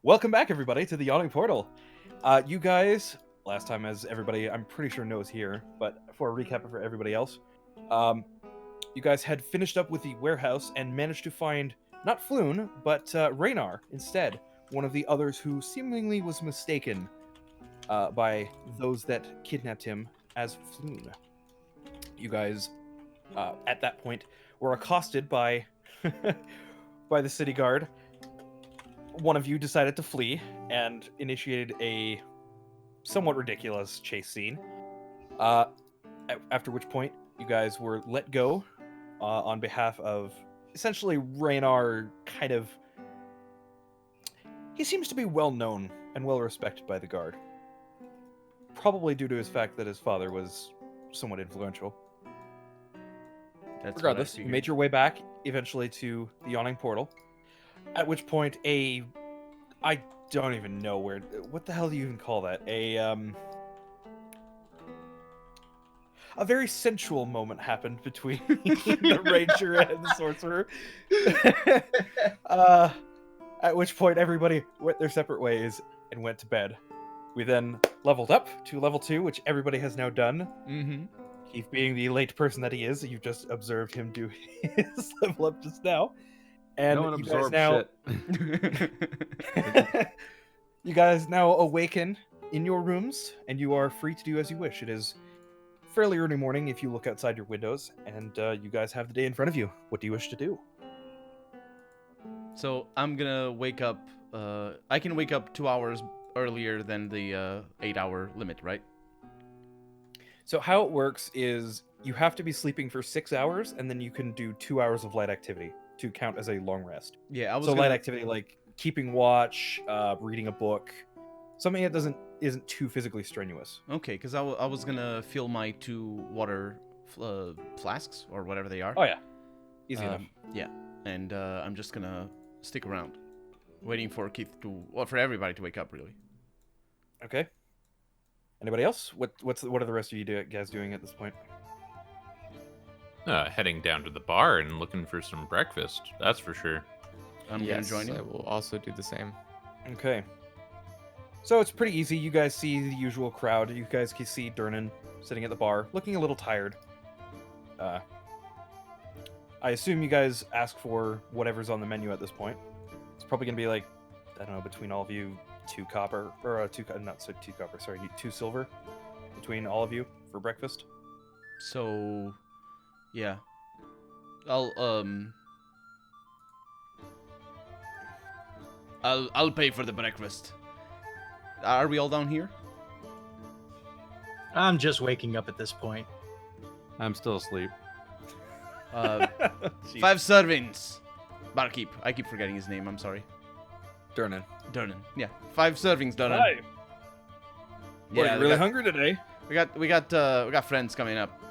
Welcome back, everybody, to the Yawning Portal. You guys, last time, as everybody I'm pretty sure knows here, but for a recap for everybody else, you guys had finished up with the warehouse and managed to find not Floon, but Raynar instead, one of the others who seemingly was mistaken by those that kidnapped him as Floon. You guys, at that point, were accosted by by the city guard. One of you decided to flee and initiated a somewhat ridiculous chase scene. After which point, you guys were let go on behalf of essentially Raynar. He seems to be well known and well respected by the guard. Probably due to his fact that his father was somewhat influential. Regardless, you made your way back eventually to the Yawning Portal. At which point, I don't even know what the hell do you even call that? A very sensual moment happened between the ranger and the sorcerer. At which point, everybody went their separate ways and went to bed. We then leveled up to level 2, which everybody has now done. Mm-hmm. Keith, being the late person that he is, you've just observed him do his level up just now. And no one you guys absorbed shit. You guys now awaken in your rooms, and you are free to do as you wish. It is fairly early morning if you look outside your windows, and you guys have the day in front of you. What do you wish to do? So I'm gonna wake up. I can wake up 2 hours earlier than the 8-hour limit, right? So how it works is you have to be sleeping for 6 hours, and then you can do 2 hours of light activity to count as a long rest. Yeah, light activity like keeping watch, reading a book, something that isn't too physically strenuous. Okay, because I was gonna fill my 2 water flasks or whatever they are. Oh yeah, easy enough. Yeah, and I'm just gonna stick around, waiting for Keith for everybody to wake up, really. Okay. Anybody else? What are the rest of you guys doing at this point? Heading down to the bar and looking for some breakfast. That's for sure. I'm gonna join you. I will also do the same. Okay. So it's pretty easy. You guys see the usual crowd. You guys can see Durnan sitting at the bar, looking a little tired. I assume you guys ask for whatever's on the menu at this point. It's probably gonna be like, I don't know, between all of you, 2 copper, or 2 copper, sorry, 2 silver between all of you for breakfast. So, yeah, I'll pay for the breakfast. Are we all down here? I'm just waking up at this point. I'm still asleep. 5 servings. Barkeep. I keep forgetting his name. I'm sorry. Durnan. Yeah, 5 servings, Durnan. Hi. Yeah, What, are you really hungry today? We got friends coming up.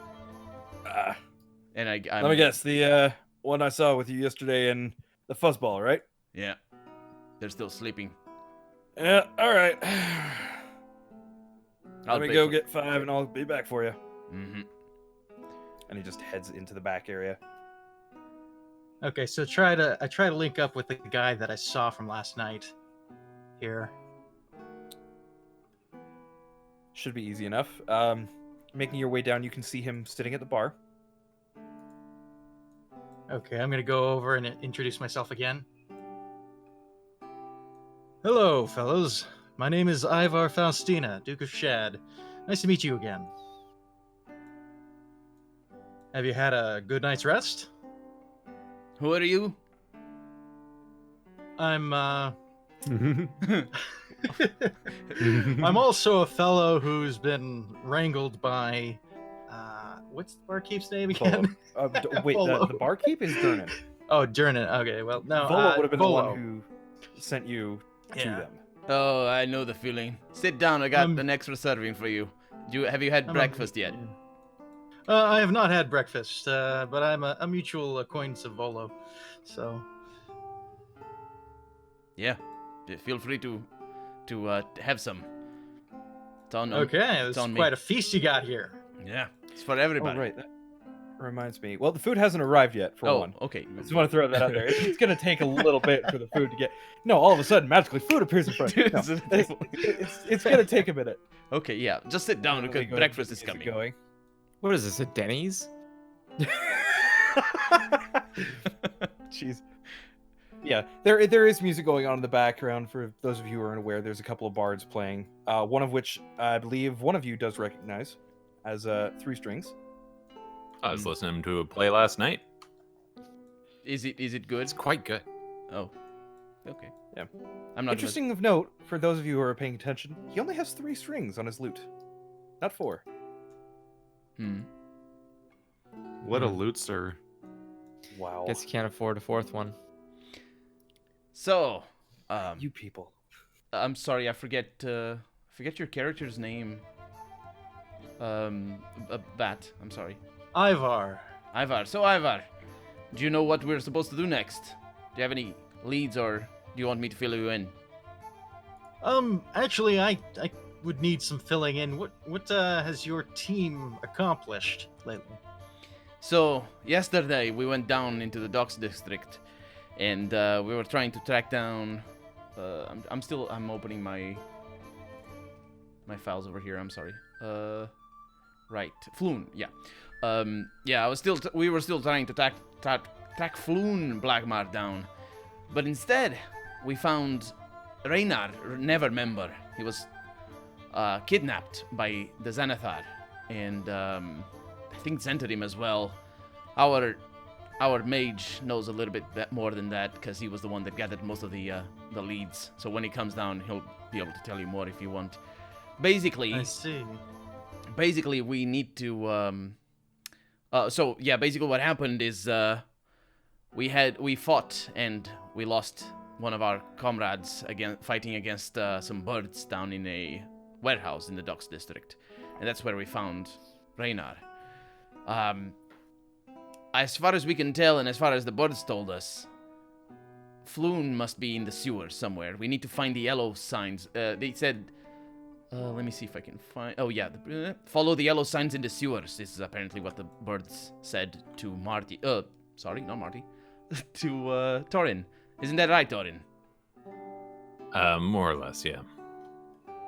And I'm Let me guess, the one I saw with you yesterday in the fuzzball, right? Yeah, they're still sleeping. Yeah, all right. I'll Let me pay go for- get 5 and I'll be back for you. Mm-hmm. And he just heads into the back area. Okay, so I try to link up with the guy that I saw from last night. Here. Should be easy enough. Making your way down, you can see him sitting at the bar. Okay, I'm gonna go over and introduce myself again. Hello, fellows. My name is Ivar Faustina, Duke of Shad. Nice to meet you again. Have you had a good night's rest? Who are you? I'm I'm also a fellow who's been wrangled by what's the barkeep's name again? Wait, Volo. the barkeep is Durnan. Oh, Durnan. Okay, well, no. Volo would have been Volo. the one who sent you to Yeah. them. Oh, I know the feeling. Sit down. I got Um, an extra serving for you. Have you had breakfast yet? I have not had breakfast, but I'm a mutual acquaintance of Volo, so. Yeah. Feel free to have some. It's on. Okay, it's on me. quite a feast you got here. Yeah, it's for everybody. Oh, right. reminds me. Well, the food hasn't arrived yet, for Oh, one. okay. I just want to throw that out there. It's going to take a little bit for the food to get... No, all of a sudden, magically, food appears in front. No, it's going to take a minute. Okay, yeah. Just sit down because breakfast is coming. Going. What is this, a Denny's? Jeez. Yeah, there is music going on in the background. For those of you who are unaware, there's a couple of bards playing. One of which I believe one of you does recognize as 3 strings. I was listening to a play last night. Is it good? It's quite good. Oh, okay. Yeah. I'm not Interesting of note, for those of you who are paying attention, he only has 3 strings on his lute, not 4. What a loot, sir. Wow. Guess you can't afford a 4th one. So, You people. I'm sorry, I forget your character's name. Bat. I'm sorry. Ivar. Ivar. So Ivar, do you know what we're supposed to do next? Do you have any leads, or do you want me to fill you in? Actually, I would need some filling in. What has your team accomplished lately? So yesterday we went down into the docks district, and we were trying to track down. I'm opening my files over here. I'm sorry. Right, Floon. Yeah. Yeah. We were still trying to track Floon Blackmar down, but instead we found Raynar, Nevermember. He was kidnapped by the Xanathar, and I think sent him as well. Our mage knows a little bit more than that because he was the one that gathered most of the leads. So when he comes down, he'll be able to tell you more if you want. Basically, I see. Basically, we need to. So yeah, basically what happened is we fought and we lost one of our comrades fighting against some birds down in a warehouse in the docks district, and that's where we found Raynar. As far as we can tell, and as far as the birds told us, Floon must be in the sewers somewhere. We need to find the yellow signs. They said, let me see if I can find... Oh, yeah. Follow the yellow signs in the sewers. This is apparently what the birds said to Marty. Sorry, not Marty. To Torin. Isn't that right, Torin? More or less, yeah.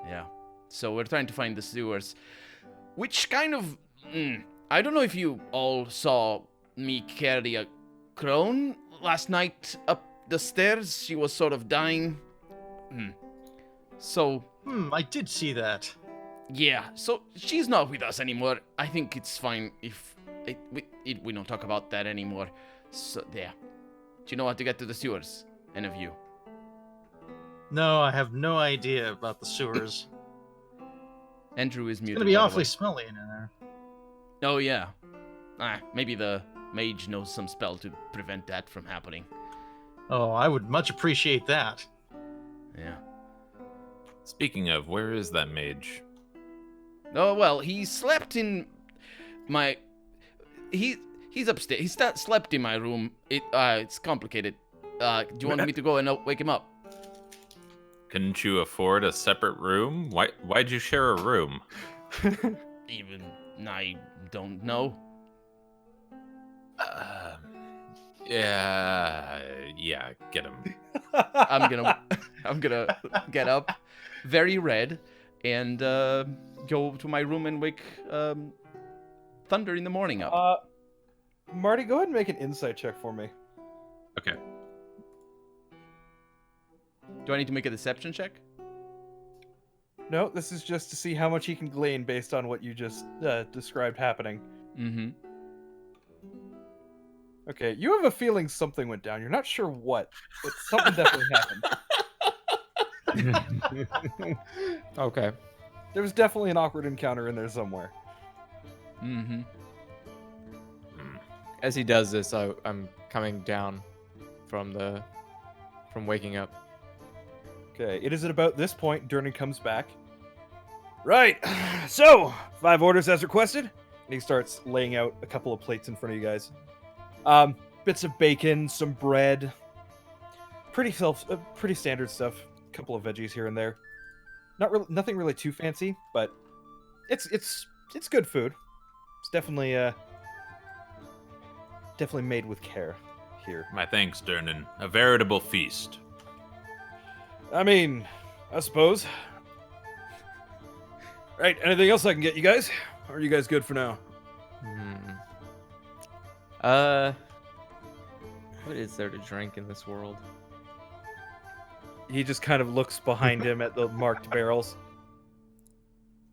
Yeah. So we're trying to find the sewers. Which kind of... I don't know if you all saw me carry a crone last night up the stairs. She was sort of dying. So... I did see that. Yeah, so she's not with us anymore. I think it's fine if we don't talk about that anymore. So, yeah. Do you know how to get to the sewers? Any of you? No, I have no idea about the sewers. Andrew is muted. It's gonna be by the awfully way. smelly in there. Oh, yeah. Maybe the mage knows some spell to prevent that from happening. Oh, I would much appreciate that. Yeah. Speaking of, where is that mage? Oh, well, he slept in my... He's upstairs. He slept in my room. It's complicated. Do you want me to go and wake him up? Couldn't you afford a separate room? Why'd you share a room? Even I don't know. Yeah, get him. I'm gonna get up, very red, and go to my room and wake Thunder in the morning up. Marty, go ahead and make an insight check for me. Okay. Do I need to make a deception check? No, this is just to see how much he can glean based on what you just described happening. Mm-hmm. Okay, you have a feeling something went down. You're not sure what, but something definitely happened. Okay. There was definitely an awkward encounter in there somewhere. Mm-hmm. As he does this, I'm coming down from waking up. Okay, it is at about this point Durnan comes back. Right, so 5 orders as requested. And he starts laying out a couple of plates in front of you guys. Bits of bacon, some bread, pretty standard stuff. A couple of veggies here and there. Nothing really too fancy, but it's good food. It's definitely definitely made with care here. My thanks, Durnan. A veritable feast. I mean, I suppose. Right, anything else I can get you guys? Or are you guys good for now? What is there to drink in this world? He just kind of looks behind him at the marked barrels.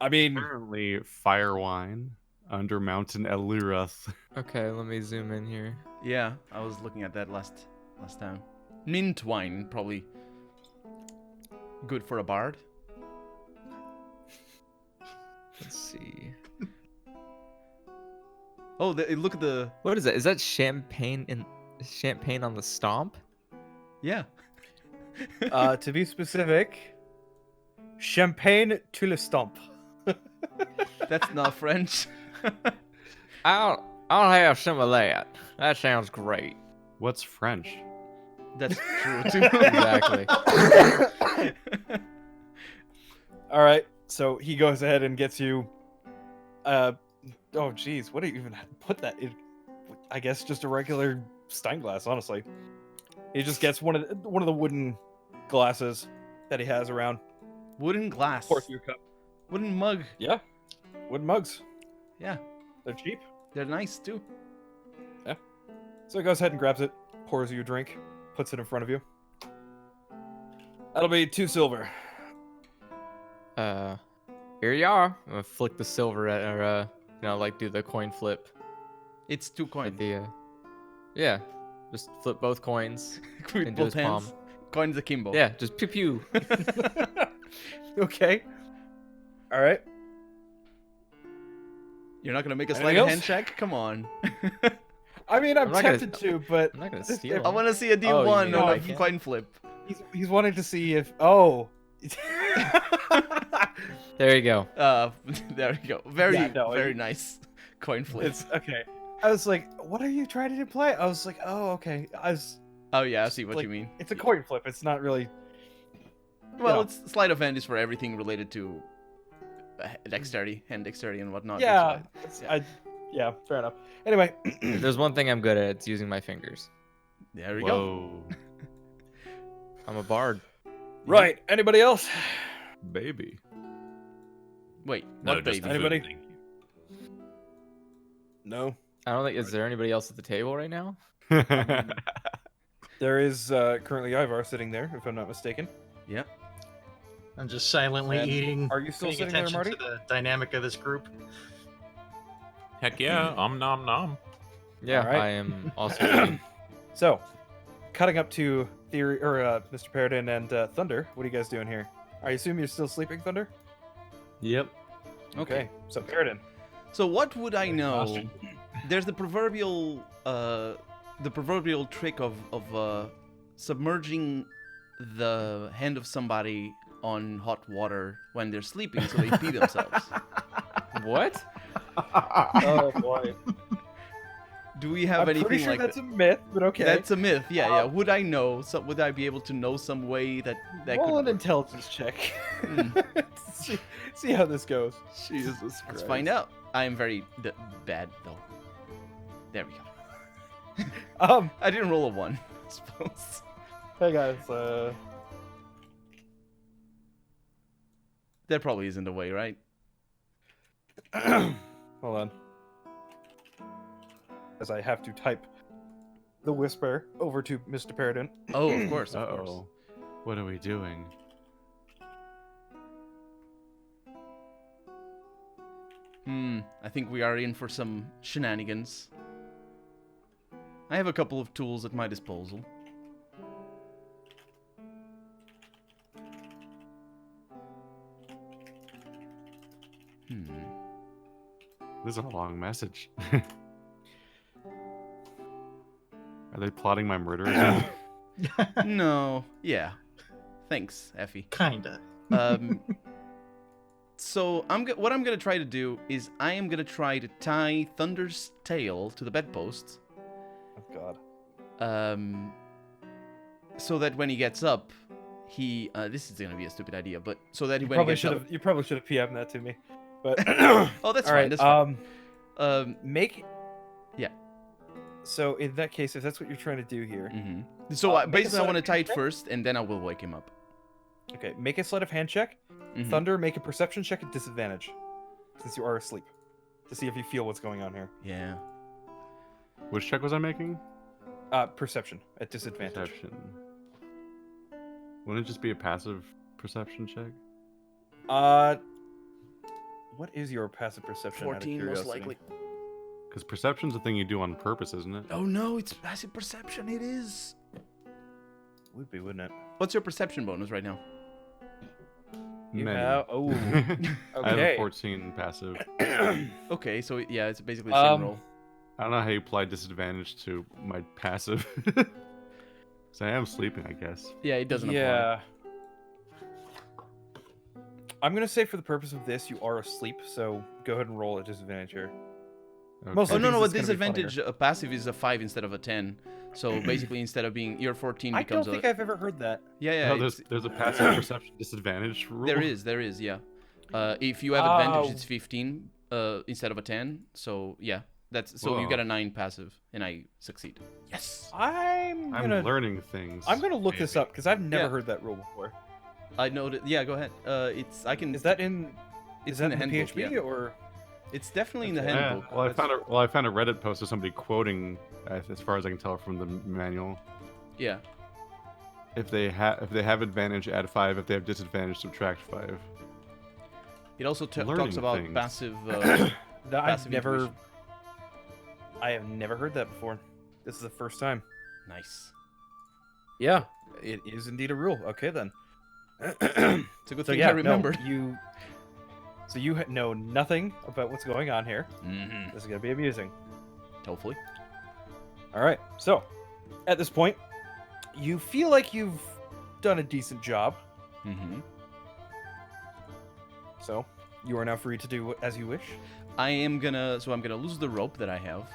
I mean, Apparently, fire wine under Mountain Elurath. Okay, let me zoom in here. Yeah, I was looking at that last time. Mint wine, probably good for a bard. Let's see. Oh, look at the... What is that? Is that champagne on the stomp? Yeah. to be specific, champagne to le stomp. That's not French. I'll have some of that. That sounds great. What's French? That's true, too. Exactly. All right, so he goes ahead and gets you. Oh, geez, what do you even put that in? I guess just a regular stein glass. Honestly, he just gets one of the wooden glasses that he has around. Wooden glass. Pours you a cup. Wooden mug. Yeah, wooden mugs. Yeah, They're cheap. they're nice, too. So he goes ahead and grabs it, pours you a drink, puts it in front of you. That'll be 2 silver. Here you are. I'm gonna flick the silver at, or like do the coin flip. It's 2 coins. At the, yeah, just flip both coins With into both his palm. hands. Coins akimbo. Yeah, just pew pew. Okay. All right. You're not gonna make a Anything sleight of else? hand check? Come on. I mean, I'm I'm not gonna- tempted to, but I'm not gonna If- steal. I want to see a Oh, D1 you mean on like a it? coin flip. he's wanting to see if. Oh. There you go. There you go. Very, Yeah, no, very it- nice coin flip. It's okay. I was like, what are you trying to play? I was like, oh, okay. Oh yeah, I see what like, you mean. It's a coin flip. It's not really. Well, know. it's sleight of hand is for everything related to dexterity, hand dexterity, and whatnot. Yeah. That's why. Yeah, fair enough. Anyway, If there's one thing I'm good at, it's using my fingers. There we go. Whoa, I'm a bard. right. Anybody else? baby. Wait, No, what just baby? the food, Anybody? thank you. No. I don't think. Is there anybody else at the table right now? There is currently Ivar sitting there, if I'm not mistaken. Yeah. I'm just silently And eating. are you still paying sitting there, attention Marty? to the dynamic of this group. Heck yeah, nom nom. Yeah, Alright. I am also. eating. So, cutting up to Theory or Mr. Paradin and Thunder. What are you guys doing here? I assume you're still sleeping, Thunder. Yep. Okay. So Paradin. So what would I know? Exhaustion. There's the proverbial trick of submerging the hand of somebody on hot water when they're sleeping so they pee themselves. What? Oh boy. Do we have I'm anything pretty sure like that's that? a myth, but okay. That's a myth. Yeah. Would I know? So would I be able to know some way that Roll an could? intelligence check. Hmm. see how this goes. Jesus Christ. Let's find out. I am very bad though. There we go. I didn't roll a 1, I suppose. Hey guys. That probably isn't the way, right? Hold on. As I have to type the whisper over to Mr. Paradin. Oh, of course, of course. Uh-oh. What are we doing? I think we are in for some shenanigans. I have a couple of tools at my disposal. This is a long message. Are they plotting my murder again? No, yeah. Thanks, Effie. Kinda. So what I'm gonna try to do is I am gonna try to tie Thunder's tail to the bedpost, Oh god. so that when he gets up, he this is gonna be a stupid idea, but so that You when he probably gets should up, have. You probably should have PM'd that to me. But oh, that's all fine. right. That's fine. Make. Yeah. So in that case, if that's what you're trying to do here, So make a basically, I sleight want to of tie hand it first, and then I will wake him up. okay, make a sleight of hand check. Mhm. Thunder, make a perception check at disadvantage, since you are asleep, to see if you feel what's going on here. Yeah. Which check was I making? Perception at disadvantage. Perception. Wouldn't it just be a passive perception check? What is your passive perception? out of 14 most curiosity? likely. Because perception's a thing you do on purpose, isn't it? Oh no, it's passive perception. It is. Would be, wouldn't it? What's your perception bonus right now? You Many. have- oh, I have okay. a 14 passive. Okay, so yeah, it's basically the same roll. I don't know how you apply disadvantage to my passive. So I am sleeping, I guess. Yeah, it doesn't apply. Yeah. I'm gonna say for the purpose of this, you are asleep, so go ahead and roll at disadvantage here. Okay. Mostly Oh no, no, because with it's gonna be disadvantage, passive is a 5 instead of a 10. So basically, instead of being your 14 I don't becomes think a. I've ever heard that. Yeah, yeah. No, it's- there's a passive perception disadvantage rule. There is, yeah. If you have advantage, Oh. it's 15 instead of a 10. So yeah, that's so you Whoa. get a 9 passive, and I succeed. Yes. I'm I'm gonna learning things. I'm gonna look this up because I've never Yeah. heard that rule before. I know that. Yeah, go ahead. It's I can. Is that in? It's Is that in the handbook, PHP yeah. or? It's definitely in the Okay. Yeah, handbook. well, That's- I found a Reddit post of somebody quoting, as far as I can tell from the manual. Yeah. If they have advantage, add 5. If they have disadvantage, subtract 5. It also Learning talks about things. passive. No, I've passive never. intuition. I have never heard that before. This is the first time. Nice. Yeah, it is indeed a rule. Okay then. It's a good So thing yeah, I remembered. No, you. So you know nothing about what's going on here. Mm-hmm. This is gonna be amusing. Hopefully. All right. So, at this point, you feel like you've done a decent job. Mm-hmm. So, you are now free to do as you wish. I'm gonna lose the rope that I have,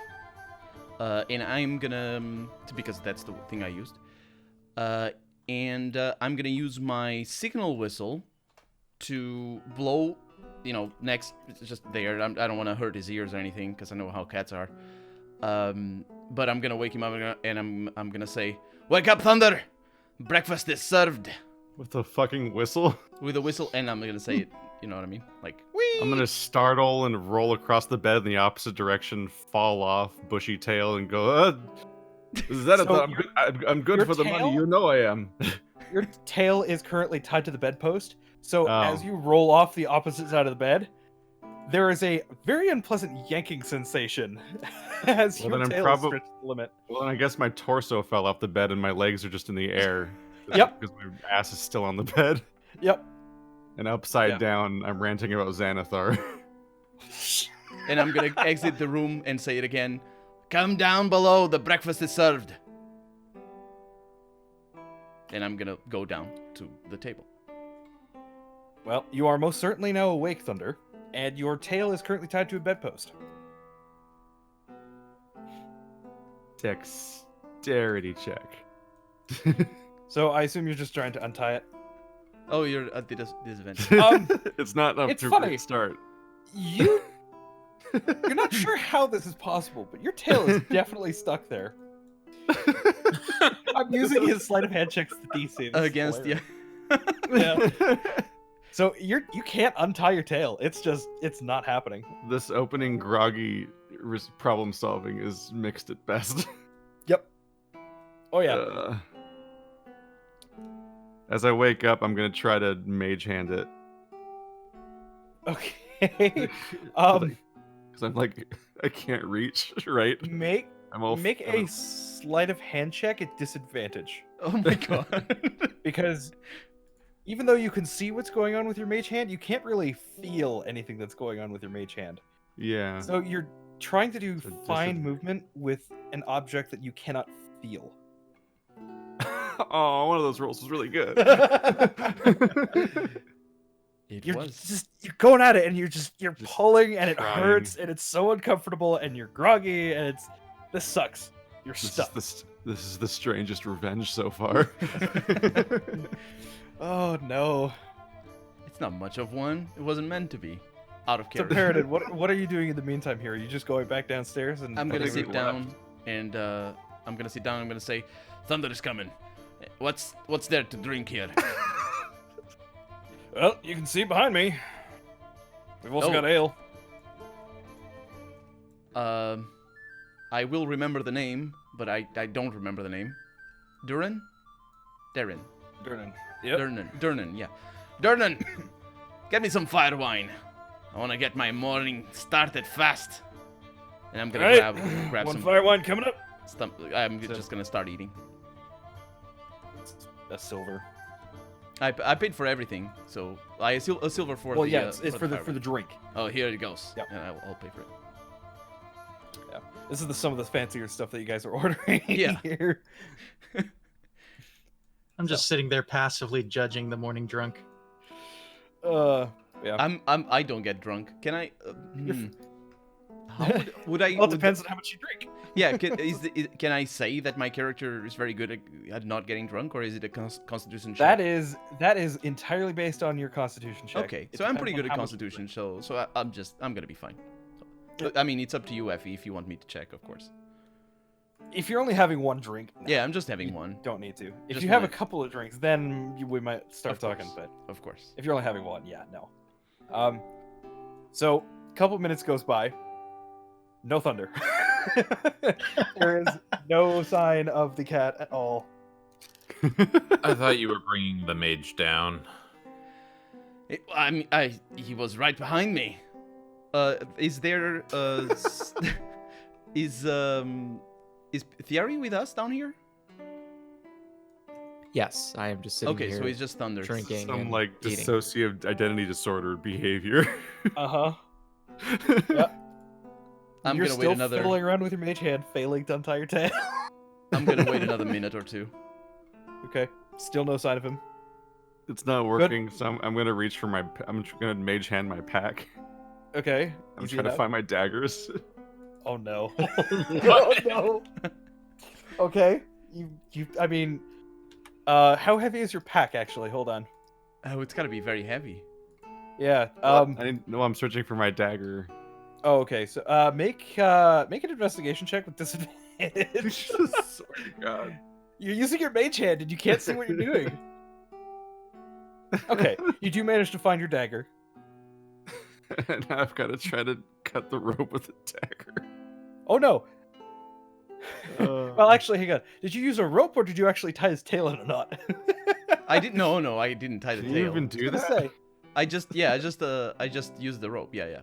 and I'm gonna because that's the thing I used, and I'm gonna use my signal whistle to blow, next just there. I don't want to hurt his ears or anything because I know how cats are. But I'm gonna wake him up and I'm gonna say, "Wake up, Thunder! Breakfast is served." With a fucking whistle? With a whistle, and I'm gonna say it. You know what I mean? Like, whee! I'm gonna startle and roll across the bed in the opposite direction, fall off, bushy tail, and go, is that So I'm good your for the tail? money, you know I am. Your tail is currently tied to the bedpost. So Oh. as you roll off the opposite side of the bed, there is a very unpleasant yanking sensation as Well, your then I'm tail probab- is stretched to the limit. Well, then I guess my torso fell off the bed and my legs are just in the air. Yep. Because my ass is still on the bed. Yep. And upside Yeah. down, I'm ranting about Xanathar. And I'm gonna exit the room and say it again. Come down below, the breakfast is served. And I'm gonna go down to the table. Well, you are most certainly now awake, Thunder, and your tail is currently tied to a bedpost. Dexterity check. So I assume you're just trying to untie it. Oh, you're at the disadvantage. It's not up it's to a funny. great start. You're not sure how this is possible, but your tail is definitely stuck there. I'm using his sleight of hand checks to DC. This is Against, yeah. hilarious. Yeah. So you can't untie your tail. It's not happening. This opening groggy problem solving is mixed at best. Yep. Oh yeah. As I wake up, I'm gonna try to mage hand it. Okay. Because I'm like, I can't reach, right? Make I'm all make a sleight of hand check at disadvantage, Oh my god. because even though you can see what's going on with your mage hand, you can't really feel anything that's going on with your mage hand. Yeah. So you're trying to do So fine movement with an object that you cannot feel. Oh, one of those rolls was really good. It You're was. you're going at it and you're Just pulling and it trying. hurts and it's so uncomfortable and you're groggy and this sucks. You're This is, stuck. this is the strangest revenge so far. Oh no. It's not much of one. It wasn't meant to be. Out of So character. Paradin, what are you doing in the meantime here? Are you just going back downstairs and I'm gonna think sit we down and I'm gonna sit down. I'm gonna say, "Thunder is coming. What's there to drink here?" Well, you can see behind me. We've also Oh. got ale. I will remember the name, but I don't remember the name. Darren. Durnan. Durnan, yeah. Durnan, get me some fire wine. I want to get my morning started fast. And I'm gonna Alright. grab One some. fire wine coming up. I'm just gonna start eating. A silver. I paid for everything, so a silver for Well, the. yeah, it's for the fire wine. drink. Oh, here it goes. Yep. And I'll pay for it. Yeah. This is some of the fancier stuff that you guys are ordering Yeah. here. I'm just sitting there passively judging the morning drunk. Yeah. I don't get drunk. Can I? How would I? Well, it depends on how much you drink. Yeah. Can I say that my character is very good at not getting drunk, or is it a constitution check? That is entirely based on your constitution check. Okay, It so I'm depends pretty on good at how much you constitution, drink. so I'm gonna be fine. I mean, it's up to you, Effie, if you want me to check, of course. If you're only having one drink, no, Yeah, I'm just having one, don't need to. If Just you have a one. couple of drinks, then we might start Of talking. course. But of course. if you're only having one, yeah, no. So a couple of minutes goes by. No thunder. There is no sign of the cat at all. I thought you were bringing the mage down. He was right behind me. Is there is Thierry with us down here? Yes, I am just sitting Okay, here so he's just Thunder. drinking Some and like eating. dissociative identity disorder behavior. Uh-huh. I'm You're gonna still wait another. fiddling around with your mage hand, failing to untie your tail. I'm gonna wait another minute or two. Okay. Still no sign of him. It's not working, so I'm gonna reach for my. I'm gonna mage hand my pack. Okay. I'm easy trying enough. to find my daggers. Oh no. Oh no. Okay. I mean, how heavy is your pack actually? Hold on. Oh, it's gotta be very heavy. Yeah. No, I'm searching for my dagger. Oh, okay. So, make an investigation check with disadvantage. Sorry, God. You're using your mage hand, and you can't see what you're doing. Okay, you do manage to find your dagger. And now I've got to try to cut the rope with a dagger. Oh no. Well, actually, hang on. Did you use a rope, or did you actually tie his tail in a knot? I didn't. No, I didn't tie the Can tail. you even do I was that? gonna say. I just used the rope. Yeah.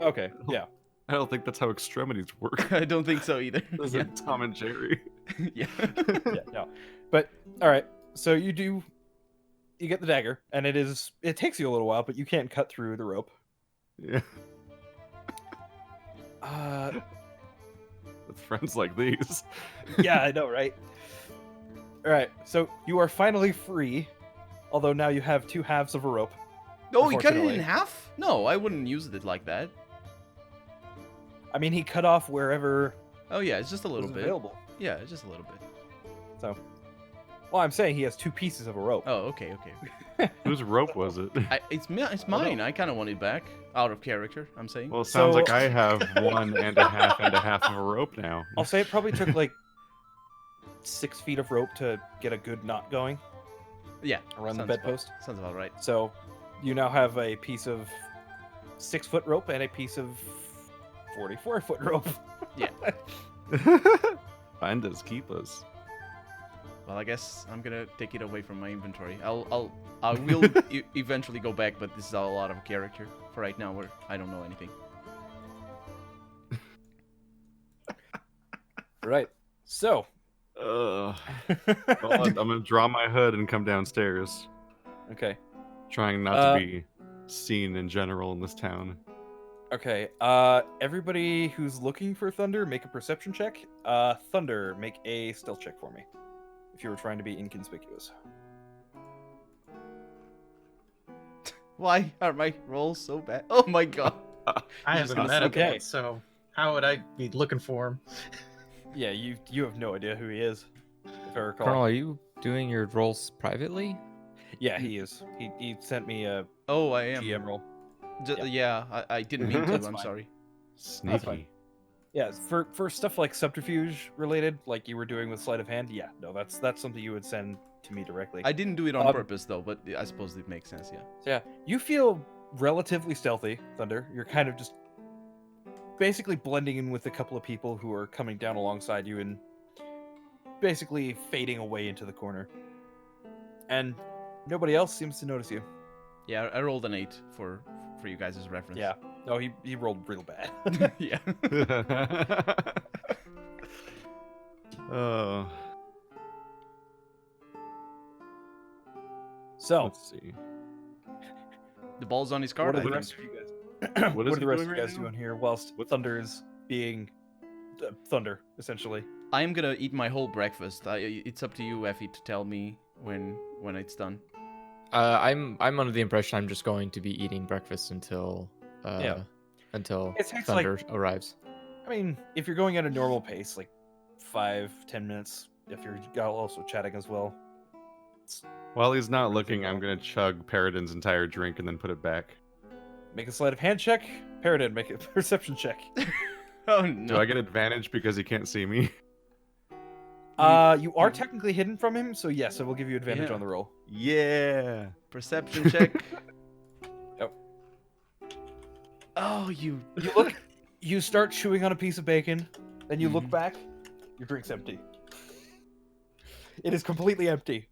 Okay. Yeah. I don't think that's how extremities work. I don't think so either. Those Yeah. are Tom and Jerry. Yeah. Yeah. No. But all right. So you get the dagger, and it takes you a little while, but you can't cut through the rope. Yeah, with friends like these. Yeah, I know, right? All right. So you are finally free, although now you have two halves of a rope. Oh, he cut it in Unfortunately. half? No, I wouldn't use it like that. I mean, he cut off wherever Oh yeah, it's just a was little bit. available. Yeah, it's just a little bit. So, well, I'm saying he has two pieces of a rope. Oh, okay. Whose rope was it? It's mine. I kind of want it back. Out of character, I'm saying. Well, it sounds So- like I have one and a half of a rope now. I'll say it probably took like 6 feet of rope to get a good knot going Yeah. around the sounds bedpost. Sounds about right. So you now have a piece of 6-foot rope and a piece of 44-foot rope. Find us, keep us. Well, I guess I'm gonna take it away from my inventory. I will eventually go back, but this is a lot of character for right now, where I don't know anything. Right. So. Well, I'm gonna draw my hood and come downstairs, Okay. trying not to be seen in general in this town. Okay. Everybody who's looking for Thunder, make a perception check. Thunder, make a stealth check for me. If you were trying to be inconspicuous. Why are my rolls so bad? Oh my god. I just haven't gonna met say, him okay. yet, so how would I be looking for him? Yeah, you have no idea who he is, if I recall. Colonel, are you doing your rolls privately? Yeah, he is. He sent me a Oh, I am. GM roll. Yeah, I didn't mean to. That's I'm fine. sorry. Sneaky. Yeah, for stuff like subterfuge related, like you were doing with sleight of hand, yeah, no, that's something you would send to me directly. I didn't do it on Um, purpose though, but I suppose it makes sense. Yeah. So yeah, you feel relatively stealthy, Thunder. You're kind of just basically blending in with a couple of people who are coming down alongside you and basically fading away into the corner. And nobody else seems to notice you. Yeah, I rolled an 8 for you guys' reference. Yeah. No, he rolled real bad. Yeah. Oh, So, let's see. The ball's on his card. what are I the think. rest of you guys? What What is are the he rest of doing you right guys now? doing here whilst Thunder is being Thunder, essentially? I am gonna eat my whole breakfast. It's up to you, Effie, to tell me when it's done. I'm under the impression I'm just going to be eating breakfast until until It takes, Thunder arrives. I mean, if you're going at a normal pace, like 5-10 minutes, if you're also chatting as well. While he's not looking, I'm gonna chug Paradin's entire drink and then put it back. Make a sleight of hand check. Paradin, make a perception check. Oh Do no! I get advantage because he can't see me? You are technically hidden from him, so yes, it will give you advantage Yeah. on the roll. Yeah. Perception check. Yep. Oh, you. You look, you start chewing on a piece of bacon, then you look Mhm. back, your drink's empty. It is completely empty.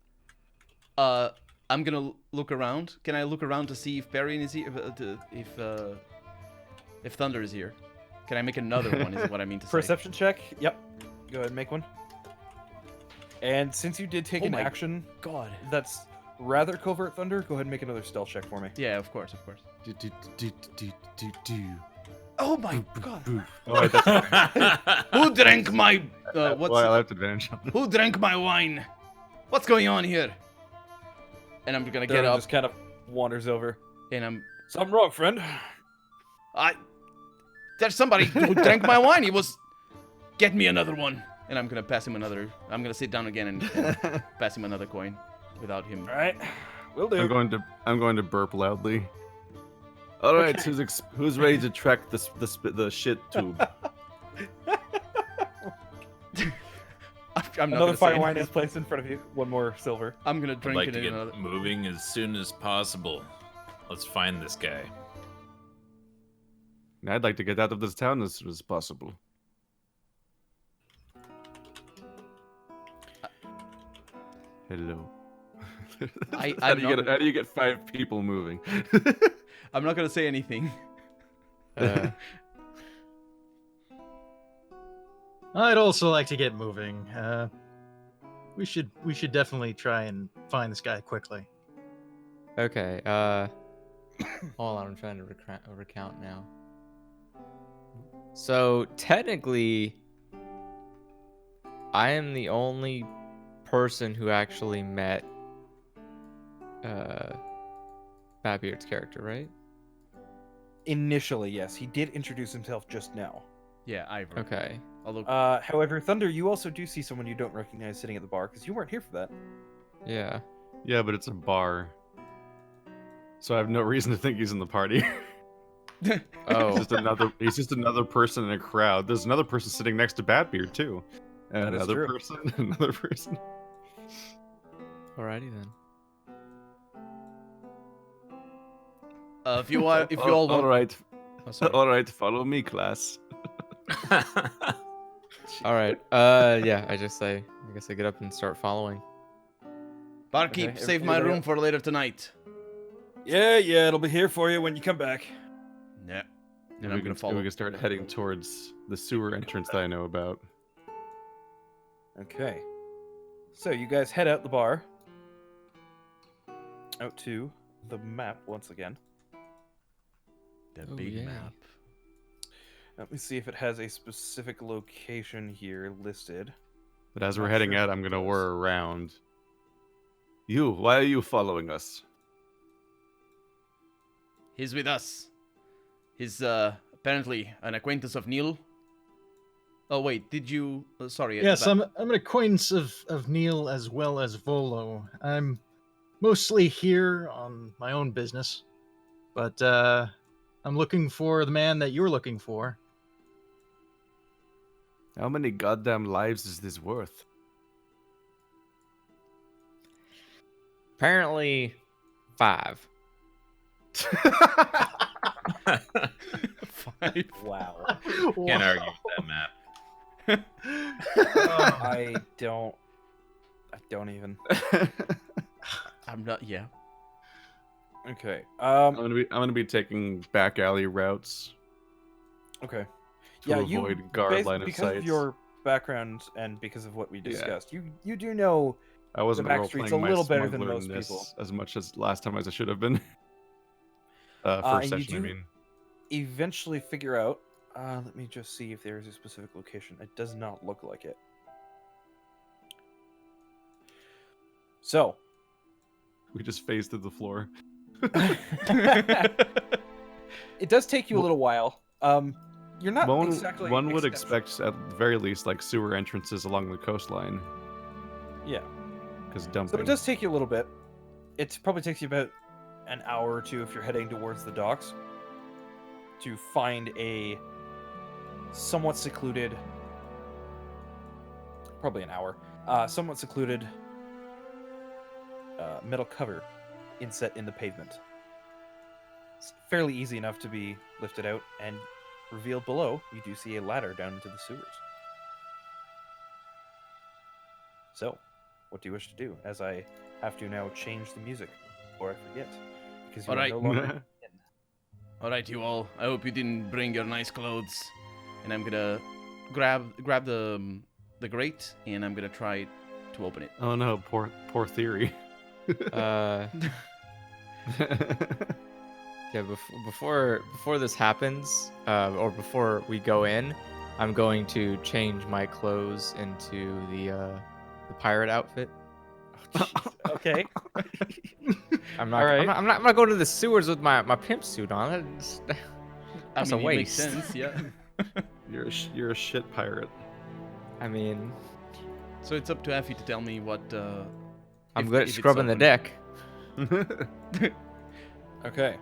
I'm gonna look around. Can I look around to see if Perrin is here? If Thunder is here? Can I make another one? Is what I mean to say. Perception check. Yep. Go ahead and make one. And since you did take Oh an my action God. that's rather covert, Thunder, go ahead and make another stealth check for me. Yeah, of course, of course. Do. Oh my God! Oh, wait, that's Who drank my? What's? well, I left advantage on that. Who drank my wine? What's going on here? And I'm gonna get Thunder up, just kind of wanders over. and I'm. Something wrong, friend. There's somebody who drank my wine. He was. Get me another one. And I'm gonna pass him another. I'm gonna sit down again and pass him another coin, without him. All right, will do. I'm going to burp loudly. All right, Okay. who's ready to track the shit tube? I'm not Another gonna say fine wine anything. is placed in front of you. One more silver. I'm gonna I'd drink like it to in get another. moving as soon as possible. Let's find this guy. I'd like to get out of this town as soon as possible. Hello. I'm how do not- you get 5 people moving? I'm not gonna say anything. I'd also like to get moving. We should definitely try and find this guy quickly. Okay. Hold on, I'm trying to recount now. So technically, I am the only person who actually met Batbeard's character, right? Initially, yes, he did introduce himself just now. Yeah, Ivor. Okay. Although However, Thunder, you also do see someone you don't recognize sitting at the bar because you weren't here for that. Yeah. Yeah, but it's a bar. So I have no reason to think he's in the party. Oh. He's just another person in a crowd. There's another person sitting next to Batbeard too. And That is another true. person, another person. Alrighty then. if you all want. all right, Oh, sorry. all right, follow me, class. All right. Yeah. I guess I get up and start following. Barkeep, Okay, save my everybody room up. for later tonight. Yeah, it'll be here for you when you come back. Yeah. And And I'm we gonna can follow. we can start heading towards the sewer entrance that I know about. Okay. So you guys head out the bar. Out to the map once again. The Oh, big yeah. map. Let me see if it has a specific location here listed. But as we're Not heading sure out, if I'm it gonna does. whir around. Why are you following us? He's with us. He's apparently an acquaintance of Neil. Oh wait, did you? Sorry. Yes, Ba- I'm an acquaintance of Neil as well as Volo. I'm mostly here on my own business, but I'm looking for the man that you're looking for. How many goddamn lives is this worth? Apparently, 5. 5. Wow. Can't argue with that math. I don't even. I'm not. Yeah. Okay. I'm gonna be taking back alley routes Okay. to Yeah, avoid guard line of because sight. of your background and because of what we Yeah. discussed, you do know I wasn't back role streets playing a my little better than smuggler most in this people. as much as last time as I should have been. First and you session, I do mean. eventually figure out. Let me just see if there's a specific location. It does not look like it. So. We just phased through the floor. It does take you a little while. You're not One exactly. would exceptional. expect at the very least like sewer entrances along the coastline, Yeah. because So dumping. it does take you a little bit. It probably takes you about an hour or two if you're heading towards the docks to find a somewhat secluded. Probably an hour. Somewhat secluded metal cover inset in the pavement. It's fairly easy enough to be lifted out, and revealed below, you do see a ladder down into the sewers. So, what do you wish to do? As I have to now change the music, or I forget, because you are Alright. no longer in. All right, you all. I hope you didn't bring your nice clothes. And I'm gonna grab the grate, and I'm gonna try to open it. Oh no, poor theory. Yeah, before this happens, or before we go in, I'm going to change my clothes into the pirate outfit. Okay. I'm not. Alright. I'm not gonna go to the sewers with my pimp suit on. That's a It makes waste. sense, yeah. You're a shit pirate. I mean, So it's up to Effie to tell me what. I'm if- good at if it's scrubbing the open. deck. Okay.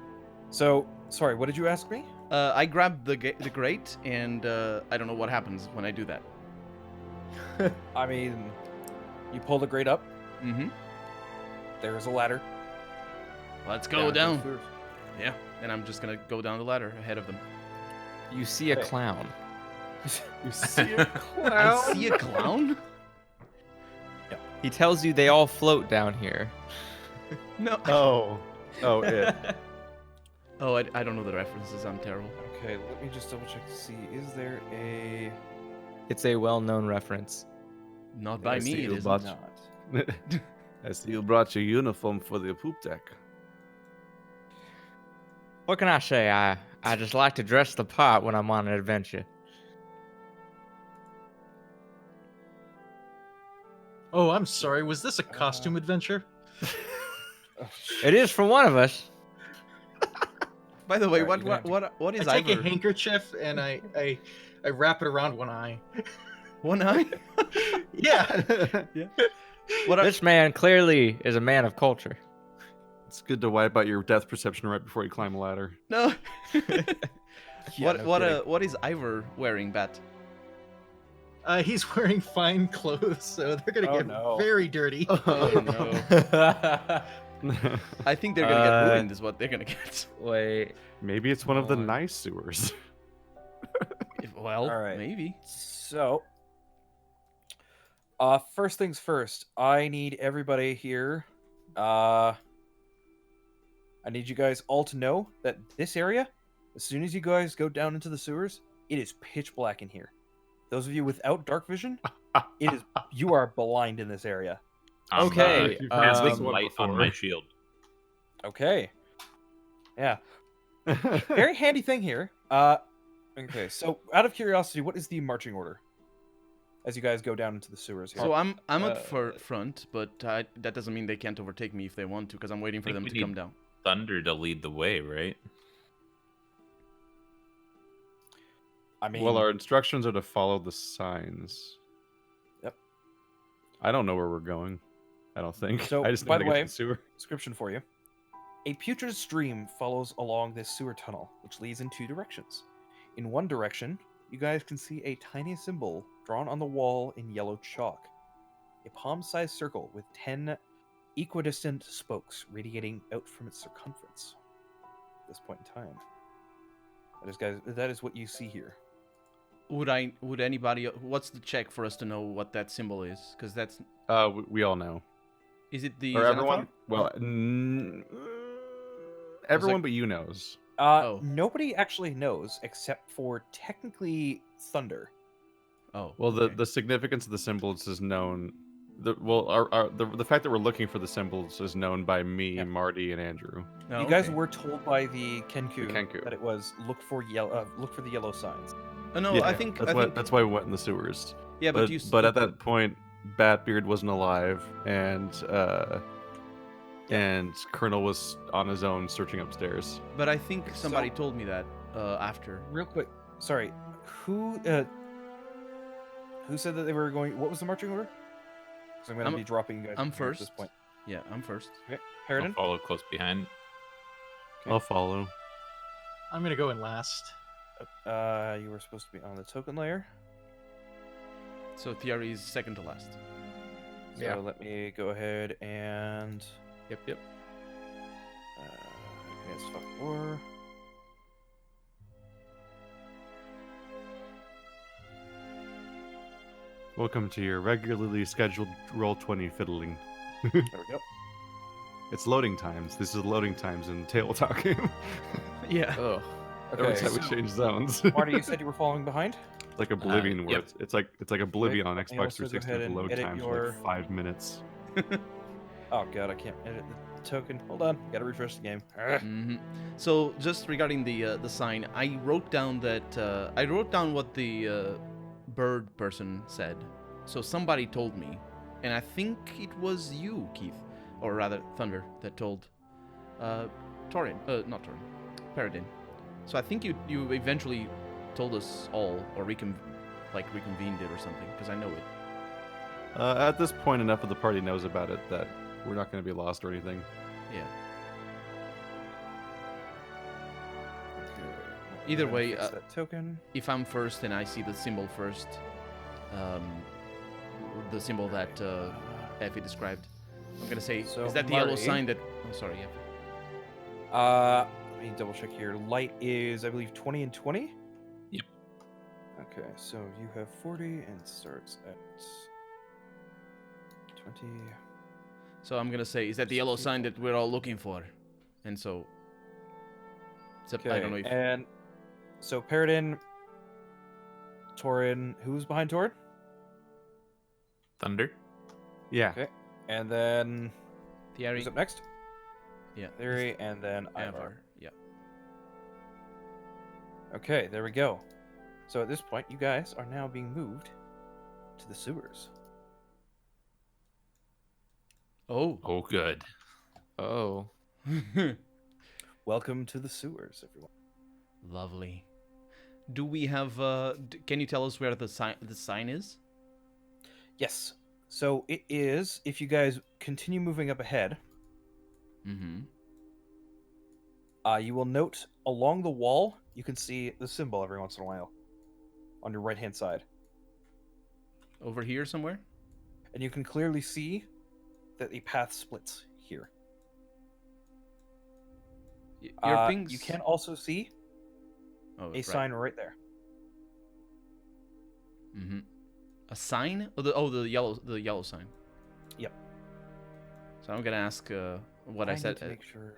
So, sorry, what did you ask me? I grabbed the grate, and I don't know what happens when I do that. I mean, you pull the grate up. Mm-hmm. There's a ladder. Let's go into the down. sewers. Yeah, and I'm just gonna go down the ladder ahead of them. You see a Okay. clown. You see a I see a clown? He tells you they all float down here. No. Oh, it. Oh, I don't know the references. I'm terrible. Okay, let me just double check to see. Is there a? It's a well-known reference. Not by I me. see It you, isn't. but- Not. I see you brought your uniform for the poop deck. What can I say? I just like to dress the part when I'm on an adventure. Oh, I'm sorry. Was this a costume adventure? It is for one of us. By the way, Alright, you're gonna have what is I take Ivor? a handkerchief and I wrap it around one eye. One eye? Yeah. What? This man clearly is a man of culture. It's good to wipe out your depth perception right before you climb a ladder. No. Yeah, no kidding. What is Ivor wearing, Bat? He's wearing fine clothes, so they're gonna Oh, get no. very dirty. Oh no. I think they're gonna get Uh, ruined. Is what they're gonna get. Wait. Maybe it's one of the Hold on. nice sewers. Well, All right. maybe. So, first things first. I need everybody here. I need you guys all to know that this area, as soon as you guys go down into the sewers, it is pitch black in here. Those of you without dark vision, you are blind in this area. I'm, Okay, casting one light on before. my shield. Okay. Yeah. Very handy thing here. Okay, so out of curiosity, what is the marching order as you guys go down into the sewers here? So I'm Uh, at front, but that doesn't mean they can't overtake me if they want to, because I'm waiting for Think them we to come need- down. Thunder to lead the way, right? I mean, Well, our instructions are to follow the signs. Yep. I don't know where we're going. I don't think. So, I just know by how to the get way- to the sewer. description for you. A putrid stream follows along this sewer tunnel, which leads in two directions. In one direction, you guys can see a tiny symbol drawn on the wall in yellow chalk. A palm-sized circle with 10 equidistant spokes radiating out from its circumference. At this point in time. That is, guys, that is what you see here. Would anybody? What's the check for us to know what that symbol is? Because that's. We all know. Is it the? Or everyone? Xanathar? Well, everyone but you knows. Nobody actually knows except for technically Thunder. Oh. Well, okay. the significance of the symbols is known. The fact that we're looking for the symbols is known by me, Marty, and Andrew. Oh, You guys okay. were told by the Kenku, Kenku. that it was look for the yellow signs. Oh, no, Yeah, I think that's why we went in the sewers. Yeah, But you. at that point, Batbeard wasn't alive, and Colonel was on his own searching upstairs. But I think somebody told me that after. Real quick, sorry, who said that they were going? What was the marching order? Because I'm going to be dropping you guys. I'm at first. this point. Yeah, I'm first. Okay, I'll Paradin. follow close behind. Okay. I'll follow. I'm gonna go in last. You were supposed to be on the token layer. So Thierry is second to last. So Yeah. let me go ahead and Yep. yes, fuck 4. Welcome to your regularly scheduled Roll20 fiddling. There we go. It's loading times. This is loading times in Table Talk. Yeah. Oh. Every Okay, time we so- change zones. Marty, you said you were falling behind. Like Oblivion, where yep. it's like Oblivion on let me Xbox also go 360 ahead with and load edit times your- like 5 minutes. Oh god, I can't edit the token. Hold on, gotta refresh the game. Ugh. So just regarding the sign, I wrote down what the bird person said. So somebody told me, and I think it was you, Keith, or rather Thunder, that told Torin, not Torin, Paradin. So I think you eventually told us all, or reconvened it or something, because I know it. At this point, enough of the party knows about it that we're not going to be lost or anything. Yeah. Okay, Either let me way, fix that token. If I'm first and I see the symbol first, the symbol that Effie described, I'm gonna say, So, is that the yellow Marty- sign that? Oh, sorry, Effie. Let me double check here. Light is, I believe, 20 and 20. Yep. Okay, so you have 40 and starts at 20. So I'm gonna say, is that the yellow sign that we're all looking for? And so, except I don't know if And so Paradin, Torin, who's behind Torin? Thunder. Yeah. Okay. And then Thierry, who's up next? yeah, Theory, and then Ivar. Ivar, yeah. Okay, there we go. So at this point, you guys are now being moved to the sewers. Oh. Oh, good. Oh. Welcome to the sewers, everyone. Lovely. Do we have? Can you tell us where the sign is? Yes. So it is, if you guys continue moving up ahead, Mm-hmm. you will note along the wall, you can see the symbol every once in a while on your right-hand side. Over here somewhere. And you can clearly see that the path splits here. Your pings. You can also see Oh, a right. sign right there. Mm-hmm. A sign? The yellow sign. Yep. So I'm gonna ask what I need said. to make sure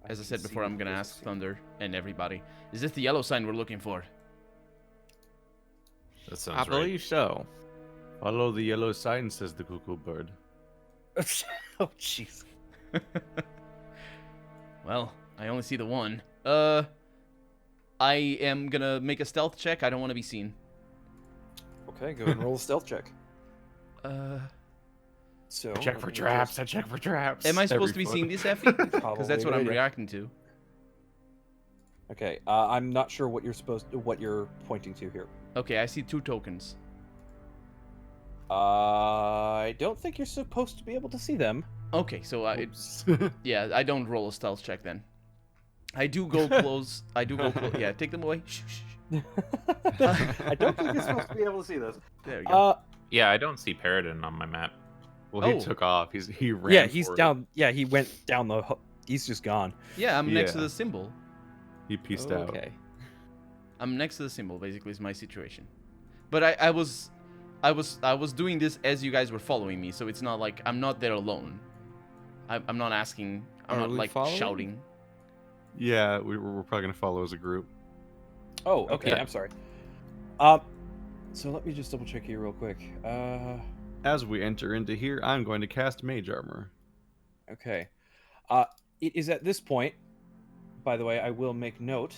As I can said see before, I'm what gonna this ask is. Thunder and everybody. Is this the yellow sign we're looking for? That I sounds right. believe so. Follow the yellow sign, says the cuckoo bird. Oh, jeez. Well, I only see the one. I am gonna make a stealth check. I don't want to be seen. Okay, go ahead and roll a stealth check. So I check for traps. I check for traps. Am I supposed to be Every seeing foot. this, Effie? Because Probably that's what a good I'm idea. reacting to. Okay, I'm not sure what you're pointing to here. Okay, I see 2 tokens. I don't think you're supposed to be able to see them. Okay, so yeah, I don't roll a stealth check then. I do go close. Yeah, take them away. Shh, shh, shh. I don't think you're supposed to be able to see this. There we go. Yeah, I don't see Paradin on my map. Well, Oh. he took off. He ran. Yeah, he's for it. down. Yeah, he went down the. He's just gone. Yeah, I'm next to yeah. the symbol. He pieced out. Okay. I'm next to the symbol. Basically, is my situation. But I was doing this as you guys were following me, so it's not like I'm not there alone. I'm not asking. I'm Are not we like following? shouting. Yeah, we're probably gonna follow as a group. Oh, okay. Okay. I'm sorry. So let me just double check here real quick. As we enter into here, I'm going to cast Mage Armor. Okay. It is at this point. By the way, I will make note.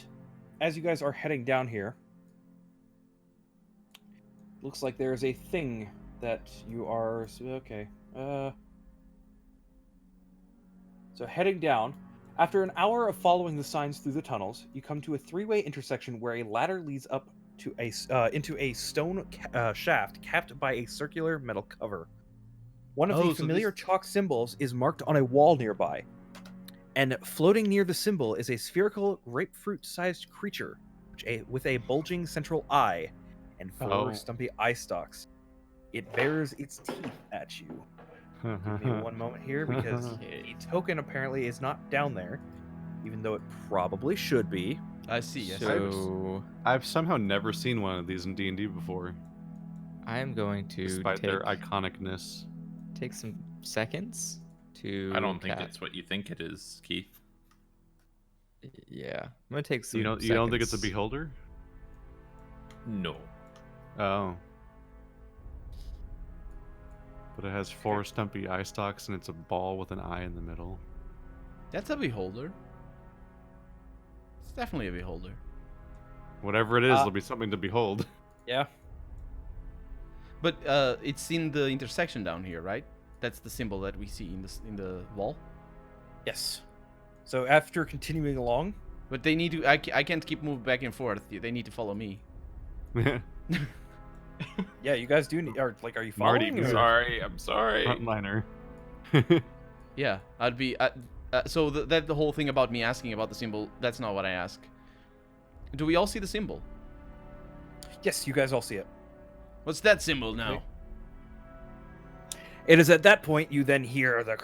As you guys are heading down here, looks like there is a thing that you are. Okay. So heading down, after an hour of following the signs through the tunnels, you come to a three-way intersection where a ladder leads up to into a stone shaft capped by a circular metal cover. One of Oh, the so familiar this- chalk symbols is marked on a wall nearby, and floating near the symbol is a spherical grapefruit-sized creature with a bulging central eye and four Oh. stumpy eye stalks. It bares its teeth at you. Give me one moment here, because the token apparently is not down there, even though it probably should be. I see. Yes. So I've somehow never seen one of these in D&D before, I am going to despite their iconicness. take some seconds to. I don't think it's what you think it is, Keith. Yeah, I'm gonna take some. You don't think it's a seconds. beholder? No. Oh. But it has four stumpy eye stalks and it's a ball with an eye in the middle. That's a beholder. It's definitely a beholder. Whatever it is, it'll be something to behold. Yeah. But it's in the intersection down here, right? That's the symbol that we see in the wall. Yes. So after continuing along, But they need to. I can't keep moving back and forth. They need to follow me. yeah, you guys do need. Are you Marty, following? or- Sorry, I'm sorry. Frontliner. Yeah, I'd be. So the whole thing about me asking about the symbol, that's not what I ask. Do we all see the symbol? Yes, you guys all see it. What's that symbol now? Okay. It is at that point you then hear the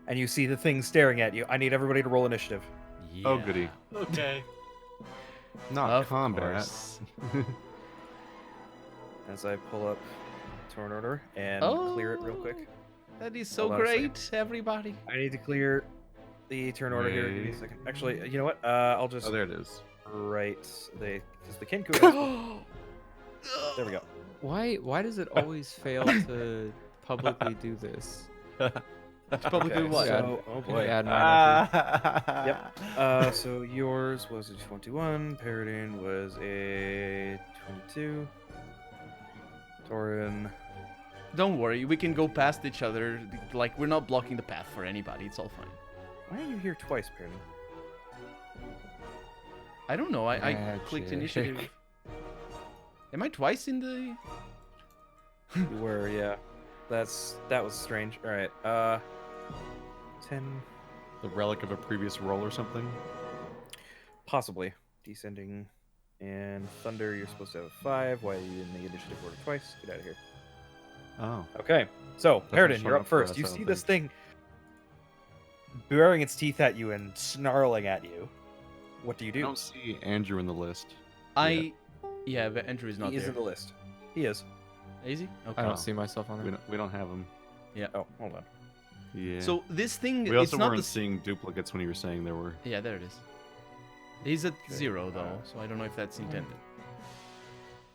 and you see the thing staring at you. I need everybody to roll initiative. Yeah. Oh, goody. Okay. Not Of combat. course. As I pull up turn order and clear it real quick. That is so Hold on a second. great, everybody. I need to clear the turn order here. Give me a second. Actually, you know what? I'll just Oh, there it is. write because the Kenku. There we go. Why does it always fail to publicly do this? Publicly what? So, oh boy. Add mine after. Yep. So yours was a 21. Paradin was a 22. Torin. Don't worry, we can go past each other. Like, we're not blocking the path for anybody. It's all fine. Why are you here twice, Paradin? I don't know. I clicked Magic. initiative. Am I twice in the... You were, yeah. That was strange. All right. 10, The relic of a previous roll or something? possibly descending, and thunder. You're supposed to have a 5. Why are you in the initiative order twice? Get out of here. Oh. Okay. So, Doesn't Paradin, show you're up up for first. us, You I don't see this thing baring its teeth at you and snarling at you. What do you I do? don't see Andrew in the list. Yeah, but Andrew is not He is there. in the list. He is. Is he? Okay. I Oh. don't see myself on We there. don't have him. Oh, hold on. Yeah. So this thing, we also it's not weren't the... seeing duplicates when you were saying there were. Yeah, there it is. He's at Okay, 0, though, so I don't know if that's intended.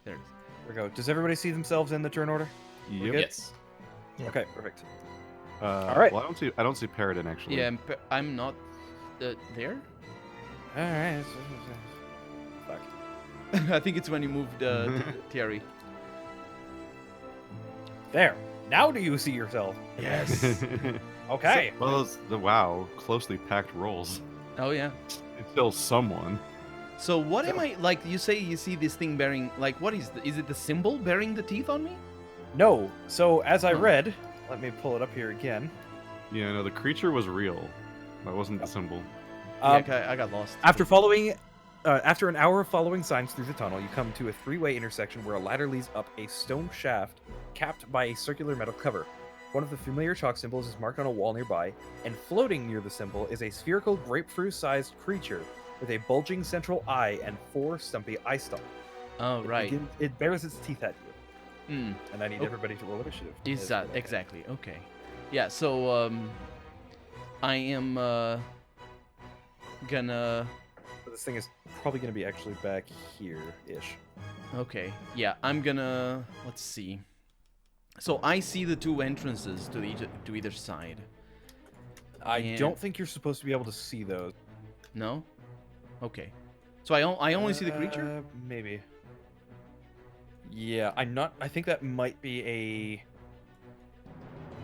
There it is. There we go. Does everybody see themselves in the turn order? Yep. good? Yes. Yep. Okay, perfect. All right. Well, I don't see Paradin actually. Yeah, I'm not there. All right. Fuck. I think it's when you moved Thierry. There. Now do you see yourself? Yes. Okay. Well, wow, closely packed rolls. Oh yeah. It's still someone. So what am I like? You say you see this thing bearing like what is it the symbol bearing the teeth on me? No. So as I Huh. read, let me pull it up here again. Yeah, no, the creature was real. That wasn't the symbol. Yeah, I got lost. After an hour of following signs through the tunnel, you come to a three-way intersection where a ladder leads up a stone shaft capped by a circular metal cover. One of the familiar chalk symbols is marked on a wall nearby, and floating near the symbol is a spherical grapefruit-sized creature with a bulging central eye and 4 stumpy eye stalks. Oh, right. It bares its teeth at you. Mm. And I need everybody to roll initiative. Is that exactly? Okay. Yeah. So I am gonna. So this thing is probably gonna be actually back here-ish. Okay. Yeah, I'm gonna. Let's see. So I see the 2 entrances to either side. I don't think you're supposed to be able to see those. No. Okay. So I only see the creature. Maybe. Yeah, I'm not. I think that might be a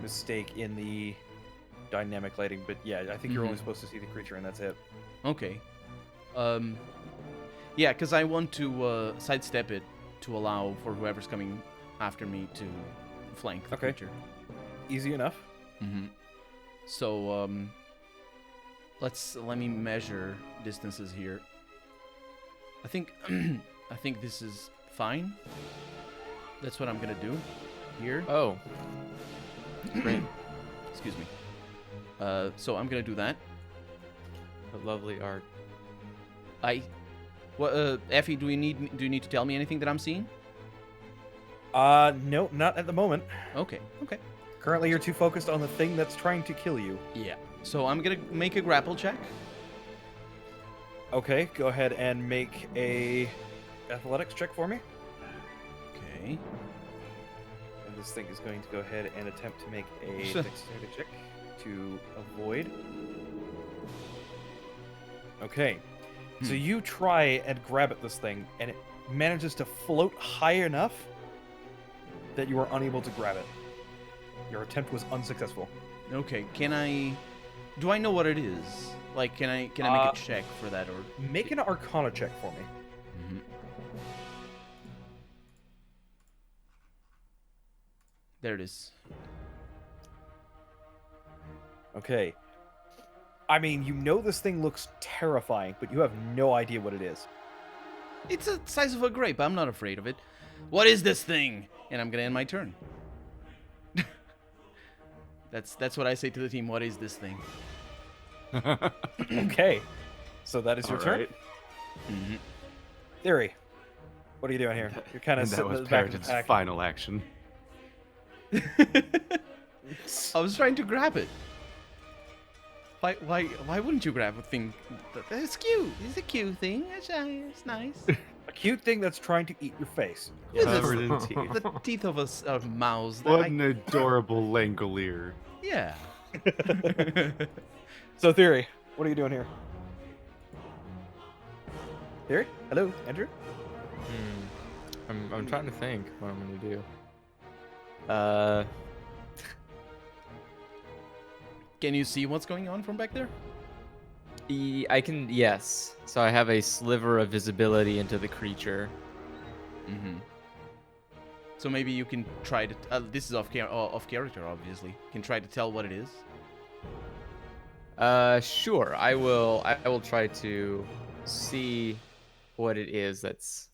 mistake in the dynamic lighting, but yeah, I think you're only supposed to see the creature, and that's it. Okay. Yeah, because I want to sidestep it to allow for whoever's coming after me to flank the creature. Easy enough. Mm-hmm. So let me measure distances here. I think I think this is fine. That's what I'm gonna do here. Oh. Great. Excuse me. So I'm gonna do that. The lovely art. Effie, do you need to tell me anything that I'm seeing? No, not at the moment. Okay. Okay. Currently, you're too focused on the thing that's trying to kill you. Yeah. So I'm gonna make a grapple check. Okay, go ahead and make a athletics check for me. Okay. And this thing is going to go ahead and attempt to make a dexterity check to avoid. Okay. So you try and grab at this thing, and it manages to float high enough that you are unable to grab it. Your attempt was unsuccessful. Okay. Do I know what it is? Like, can I make a check for that, or make an Arcana check for me? Mm-hmm. There it is. Okay. I mean, you know this thing looks terrifying, but you have no idea what it is. It's the size of a grape. I'm not afraid of it. What is this thing? And I'm gonna end my turn. That's what I say to the team. What is this thing? Okay. So that is your turn. Right. Mm-hmm. Theory. What are you doing here? You're kind of And that sitting was at the back of the Paradin's pack. final action. I was trying to grab it. Why wouldn't you grab a thing? It's cute. It's a cute thing. It's nice. A cute thing that's trying to eat your face. Yeah, Covered in teeth. the teeth of a mouse. What an adorable Langolier. Yeah. So, Theory, what are you doing here? Theory? Hello, Andrew? I'm trying to think what I'm gonna do. Can you see what's going on from back there? I can, yes. So I have a sliver of visibility into the creature. Mm-hmm. So maybe you can try to. This is off character, obviously. You can try to tell what it is. Sure. I will try to see what it is that's.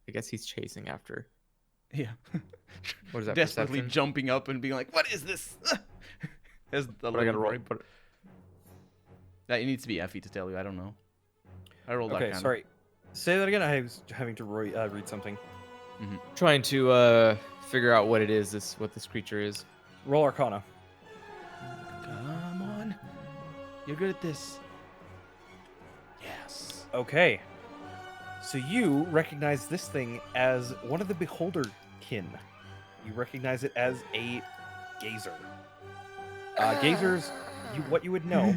I guess he's chasing after. Yeah. What is that? Desperately Perception? jumping up and being like, "What is this?" As the What I gotta roll? That it needs to be Effie to tell you. I don't know. I rolled Okay, Arcana. sorry. Say that again. I was having to read something. Trying to figure out what it is. What this creature is. Roll Arcana. Come on. You're good at this. Yes. Okay. So you recognize this thing as one of the beholder kin. You recognize it as a gazer. Gazers, what you would know.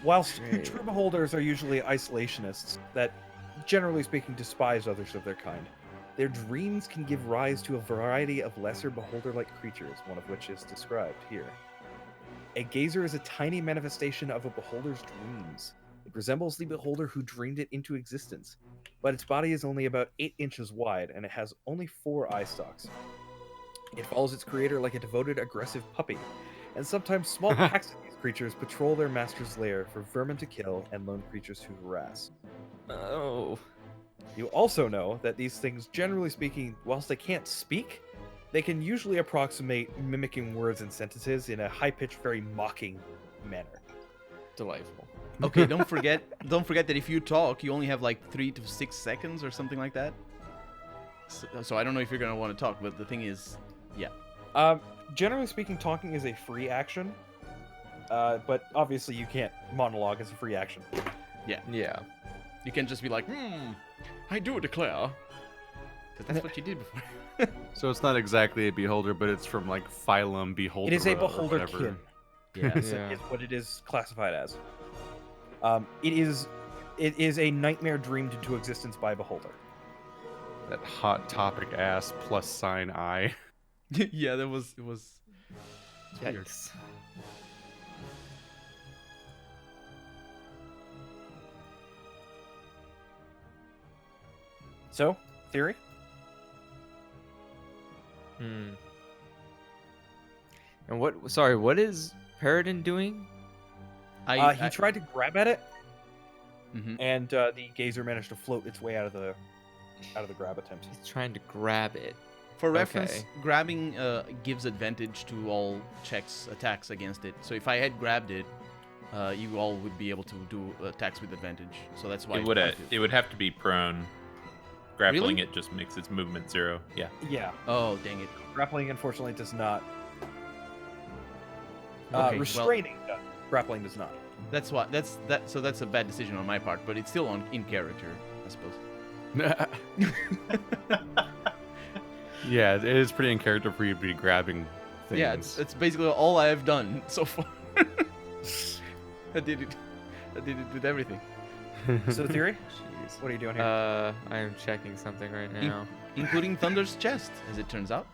Whilst Great. true beholders are usually isolationists that, generally speaking, despise others of their kind, their dreams can give rise to a variety of lesser beholder-like creatures, one of which is described here. A gazer is a tiny manifestation of a beholder's dreams. It resembles the beholder who dreamed it into existence, but its body is only about 8 inches wide, and it has only 4 eye stalks. It follows its creator like a devoted, aggressive puppy, and sometimes small packs of these creatures patrol their master's lair for vermin to kill and lone creatures to harass. Oh. You also know that these things, generally speaking, whilst they can't speak, they can usually approximate mimicking words and sentences in a high-pitched, very mocking manner. Delightful. Okay, don't forget that if you talk, you only have like 3 to 6 seconds or something like that. So I don't know if you're gonna want to talk, but the thing is, yeah. Generally speaking, talking is a free action, but obviously you can't monologue as a free action. Yeah. You can just be like, I do declare. Because that's what you did before. So it's not exactly a beholder, but it's from like phylum beholder. It is a or beholder whatever. kin. Yeah. Is what it is classified as. It is a nightmare dreamed into existence by a beholder. That hot topic ass plus sign I. Yeah, it was weird. Yikes. So, theory? Hmm. And what? Sorry, what is Paradin doing? He tried to grab at it, Mhm. and the gazer managed to float its way out of the grab attempt. He's trying to grab it. For reference, Okay. grabbing gives advantage to all attacks against it. So if I had grabbed it, you all would be able to do attacks with advantage. So that's why It would have to be prone. Grappling Really? it just makes its movement 0. Yeah. Yeah, Oh, dang it. grappling unfortunately does not. Okay, well, Restraining does. Grappling does not. that's why so that's a bad decision on my part, but it's still in character, I suppose. Yeah, it is pretty in character for you to be grabbing things. Yeah, it's basically all I have done so far. I did it with everything. So, theory? Jeez. What are you doing here? I am checking something right now. Including Thunder's chest, as it turns out.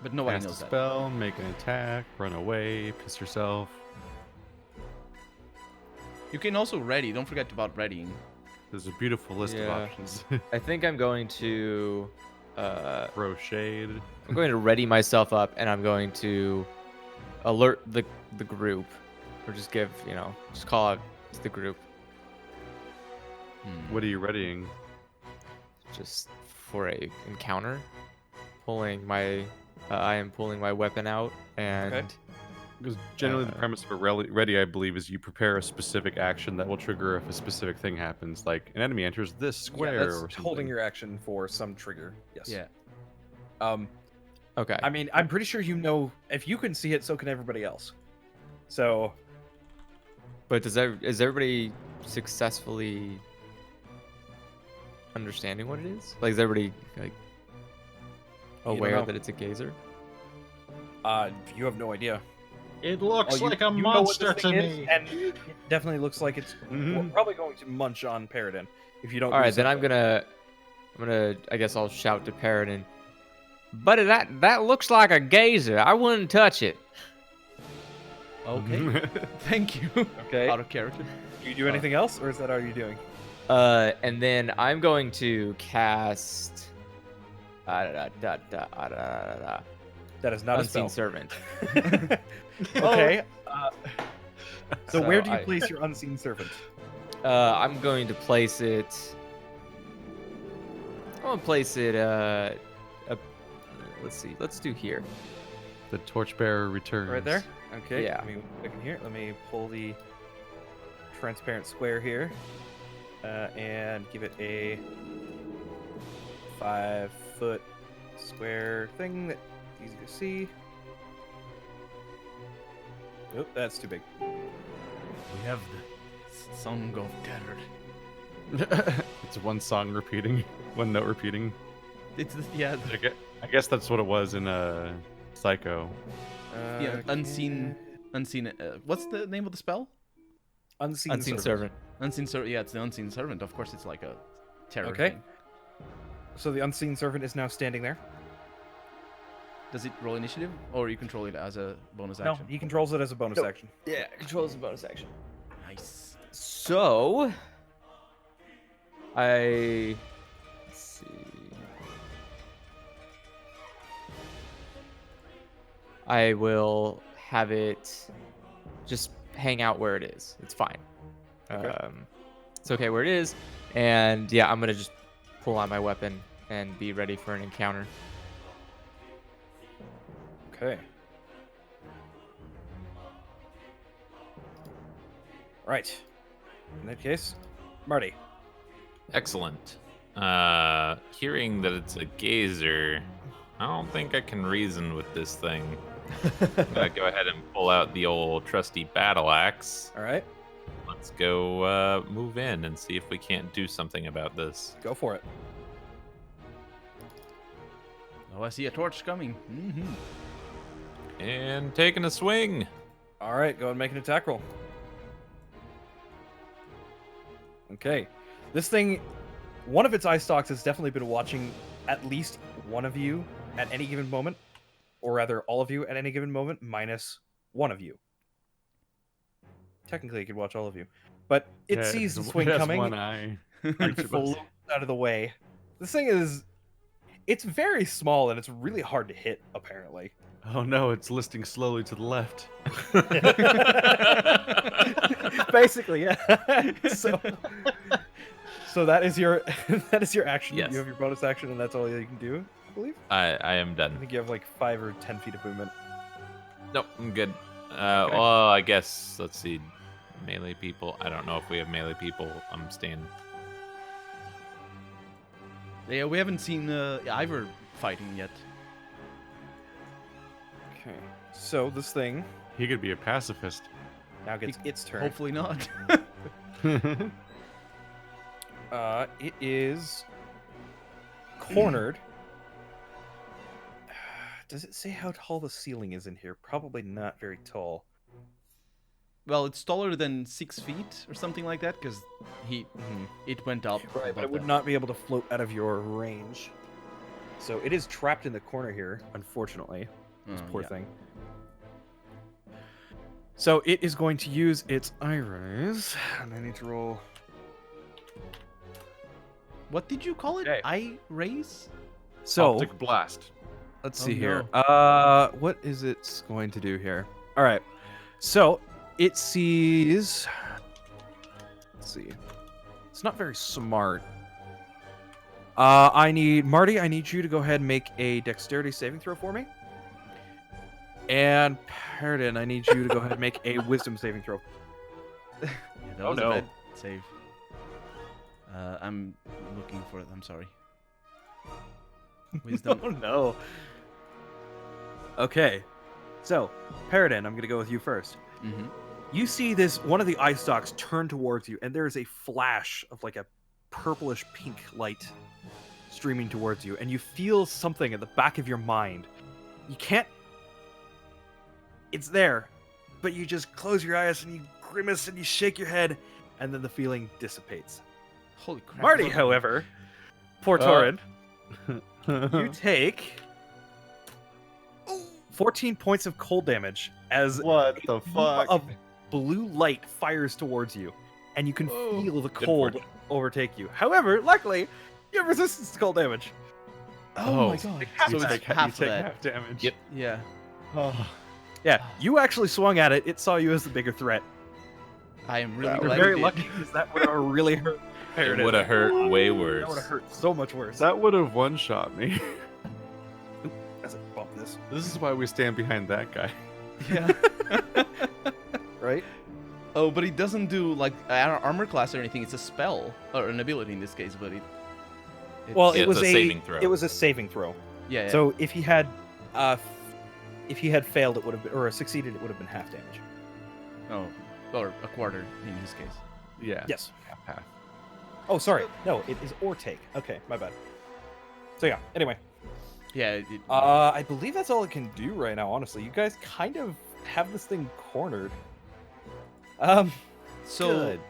But nobody Cast a knows that. spell, make an attack, run away, piss yourself. You can also ready. Don't forget about readying. There's a beautiful list of Yeah. options. I think I'm going to. Throw shade. I'm going to ready myself up, and I'm going to alert the group, or just just call out to the group, What are you readying? just for a encounter. I am pulling my weapon out, and Okay. Because generally the premise of a ready, I believe, is you prepare a specific action that will trigger if a specific thing happens, like an enemy enters this square Yeah, or that's something. holding your action for some trigger. Yes. Yeah. okay. I mean, I'm pretty sure you know if you can see it, so can everybody else. So, But is everybody successfully understanding what it is? Like, is everybody like don't aware know. that it's a gazer? you have no idea. It looks Oh, like a you know what this monster to thing is, me. and it definitely looks like it's probably going to munch on Paradin if you don't. All do right, then I'm something. gonna. I guess I'll shout to Paradin. But that looks like a gazer. I wouldn't touch it. Okay. Thank you. Okay. Out of character. Do you do anything else, or is that all you're doing? And then I'm going to cast. That is not a Unseen spell. Servant. Okay. So where do you I- place your unseen servant? I'm going to place it. I'm gonna place it. Let's see. Let's do here. The torchbearer returns. Right there. Okay. Yeah. Let me look in here. Let me pull the transparent square here, and give it a 5-foot square thing that's easy to see. Nope, that's too big. We have the Song of Terror. It's one song repeating, one note repeating. It's I guess that's what it was in Psycho. unseen. What's the name of the spell? Unseen Servant. Unseen servant. Yeah, it's the unseen servant. Of course, it's like a terror. Okay. thing. So the unseen servant is now standing there. Does it roll initiative, or you control it as a bonus No, action? he controls it as a bonus Nope. action. Yeah, controls the bonus action. Nice. So, let's see. I will have it just hang out where it is. It's fine. Okay. It's okay where it is. And yeah, I'm gonna just pull out my weapon and be ready for an encounter. Okay. Right. In that case, Marty. Excellent. Hearing that it's a gazer, I don't think I can reason with this thing. I'm gonna go ahead and pull out the old trusty battle axe. All right. Let's go move in and see if we can't do something about this. Go for it. Oh, I see a torch coming. And taking a swing. All right. Go and make an attack roll. Okay. This thing, one of its eye stalks has definitely been watching at least one of you at any given moment, or rather all of you at any given moment, minus one of you. Technically, it could watch all of you, but it sees the swing it has coming one eye. and floats out of the way. This thing it's very small and it's really hard to hit, apparently. Oh no, it's listing slowly to the left. Basically, yeah. So that is your action. Yes. You have your bonus action, and that's all you can do, I believe. I am I done. think you have like 5 or 10 feet of movement. Nope, I'm good. Well, I guess, let's see. Melee people. I don't know if we have melee people. I'm staying. Yeah, we haven't seen Ivor fighting yet. Okay. So this thing He could be a pacifist. now gets its turn. Hopefully not. It is cornered. Does it say how tall the ceiling is in here? Probably not very tall. Well, it's taller than 6 feet or something like that, because it went up. Right, but above it would that. not be able to float out of your range. So it is trapped in the corner here, unfortunately. This poor yeah. thing. So it is going to use its eye rays, and I need to roll. What did you call it? Okay. Eye rays? So Optic blast. let's Oh, see here. no. What is it going to do here? All right. So it sees. Let's see. It's not very smart. I need Marty. I need you to go ahead and make a dexterity saving throw for me. And Paradin, I need you to go ahead and make a wisdom saving throw. Yeah, that Oh, was no. a bad save. I'm looking for it. I'm sorry. Wisdom. Oh no. Okay. So, Paradin, I'm gonna go with you first. Mm-hmm. You see this one of the eye stalks turn towards you, and there is a flash of like a purplish pink light streaming towards you, and you feel something at the back of your mind. You can't. It's there, but you just close your eyes and you grimace and you shake your head, and then the feeling dissipates. Holy crap. Marty, what- however, poor Torrin, you take 14 points of cold damage as What the a fuck? blue light fires towards you, and you can Oh, feel the good cold fortune. overtake you. However, luckily, you have resistance to cold damage. Oh, my Oh. god. half So that. it's you half of take that. half damage. Yep. Yeah. Oh. Yeah, you actually swung at it. It saw you as the bigger threat. I am really You're glad very you did. lucky because that would have really hurt. It would have hurt way That would worse. have hurt so much worse. That would have one-shot me. As I bump this, This is why we stand behind that guy. Yeah. right? Oh, but it doesn't do like armor class or anything. It's a spell or an ability in this case. But it's, Well, Yeah, it was it's a saving throw. It was a saving throw. yeah. So if he had failed, it would have been, or succeeded, it would have been half damage. Oh, or a quarter in his case. Yeah. Yes. Half. Oh, sorry. No, it is or take. Okay, my bad. So yeah. Anyway, Yeah. I believe that's all it can do right now. Honestly, you guys kind of have this thing cornered. So, good.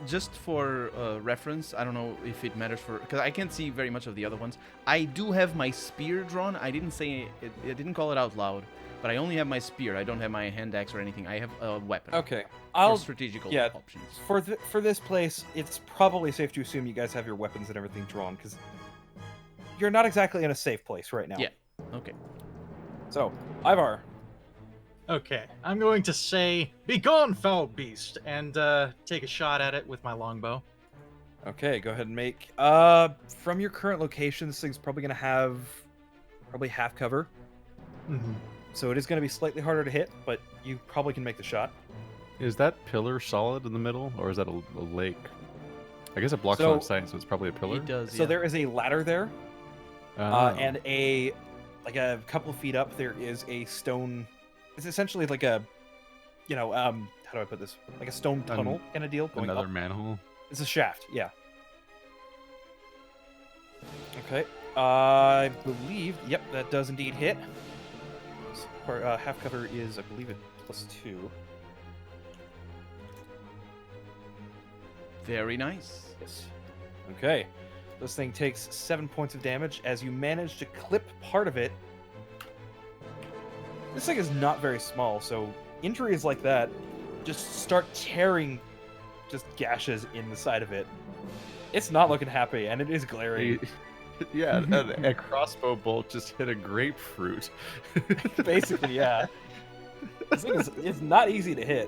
just for reference, I don't know if it matters for because I can't see very much of the other ones. I do have my spear drawn. I didn't say it. I didn't call it out loud, but I only have my spear. I don't have my hand axe or anything. I have a weapon. Okay, For I'll strategical yeah. options. for this place. It's probably safe to assume you guys have your weapons and everything drawn because you're not exactly in a safe place right now. Yeah. Okay. So, Ivar, Okay, I'm going to say, "Begone, foul beast," and take a shot at it with my longbow. Okay, go ahead and make. From your current location, this thing's probably gonna have probably half cover, Mm-hmm. so it is gonna be slightly harder to hit, but you probably can make the shot. Is that pillar solid in the middle, or is that a lake? I guess it blocks So- line of sight, so it's probably a pillar. It does. So yeah. there is a ladder there, Oh. and a couple of feet up there is a stone. It's essentially like a, how do I put this? Like a stone tunnel kind of deal going Another up. manhole. It's a shaft, yeah. Okay, I believe, yep, that does indeed hit. Or, half cover is, I believe, it +2. Very nice. Yes. Okay, this thing takes 7 points of damage as you manage to clip part of it. This thing is not very small, so injuries like that just start tearing just gashes in the side of it. It's not looking happy, and it is glaring. Yeah, a crossbow bolt just hit a grapefruit. Basically, yeah. This thing is it's not easy to hit.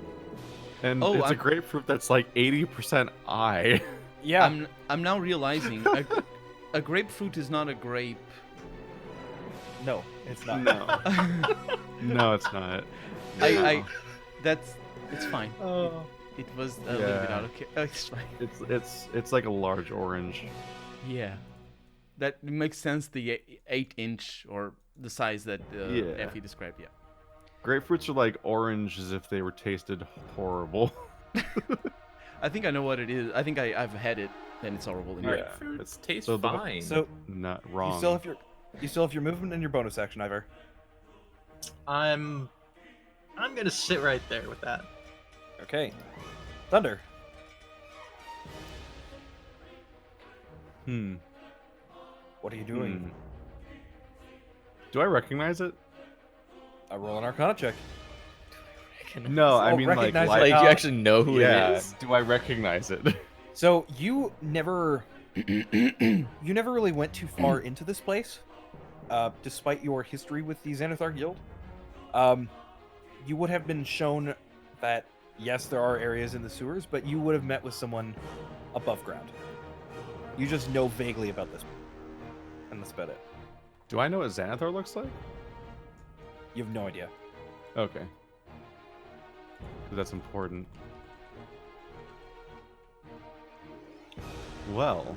And Oh, it's a I'm- grapefruit that's like 80% eye. Yeah. I'm now realizing a grapefruit is not a grape. No, it's not. No. No, it's not. I it's fine. Oh. It was a little bit Yeah. out of it's fine. It's like a large orange. Yeah, that makes sense. The 8-inch or the size that Yeah. Effie described. Yeah. Grapefruits are like orange as if they were tasted horrible. I think I know what it is. I think I've had it, and it's horrible. Anyway. Yeah. Fruits taste So the- fine. So Not wrong. you still have your movement and your bonus action, Ivor. I'm gonna sit right there with that. Okay. Thunder. What are you doing? Hmm. Do I recognize it? I roll an Arcana check. No, I Oh, mean like, recognize Like, you actually know who yeah. it is? Do I recognize it? So you never really went too far into this place, despite your history with the Xanathar Guild. You would have been shown that yes, there are areas in the sewers, but you would have met with someone above ground. You just know vaguely about this, and that's about it. Do I know what Xanathar looks like? You have no idea. Okay. 'Cause that's important. Well,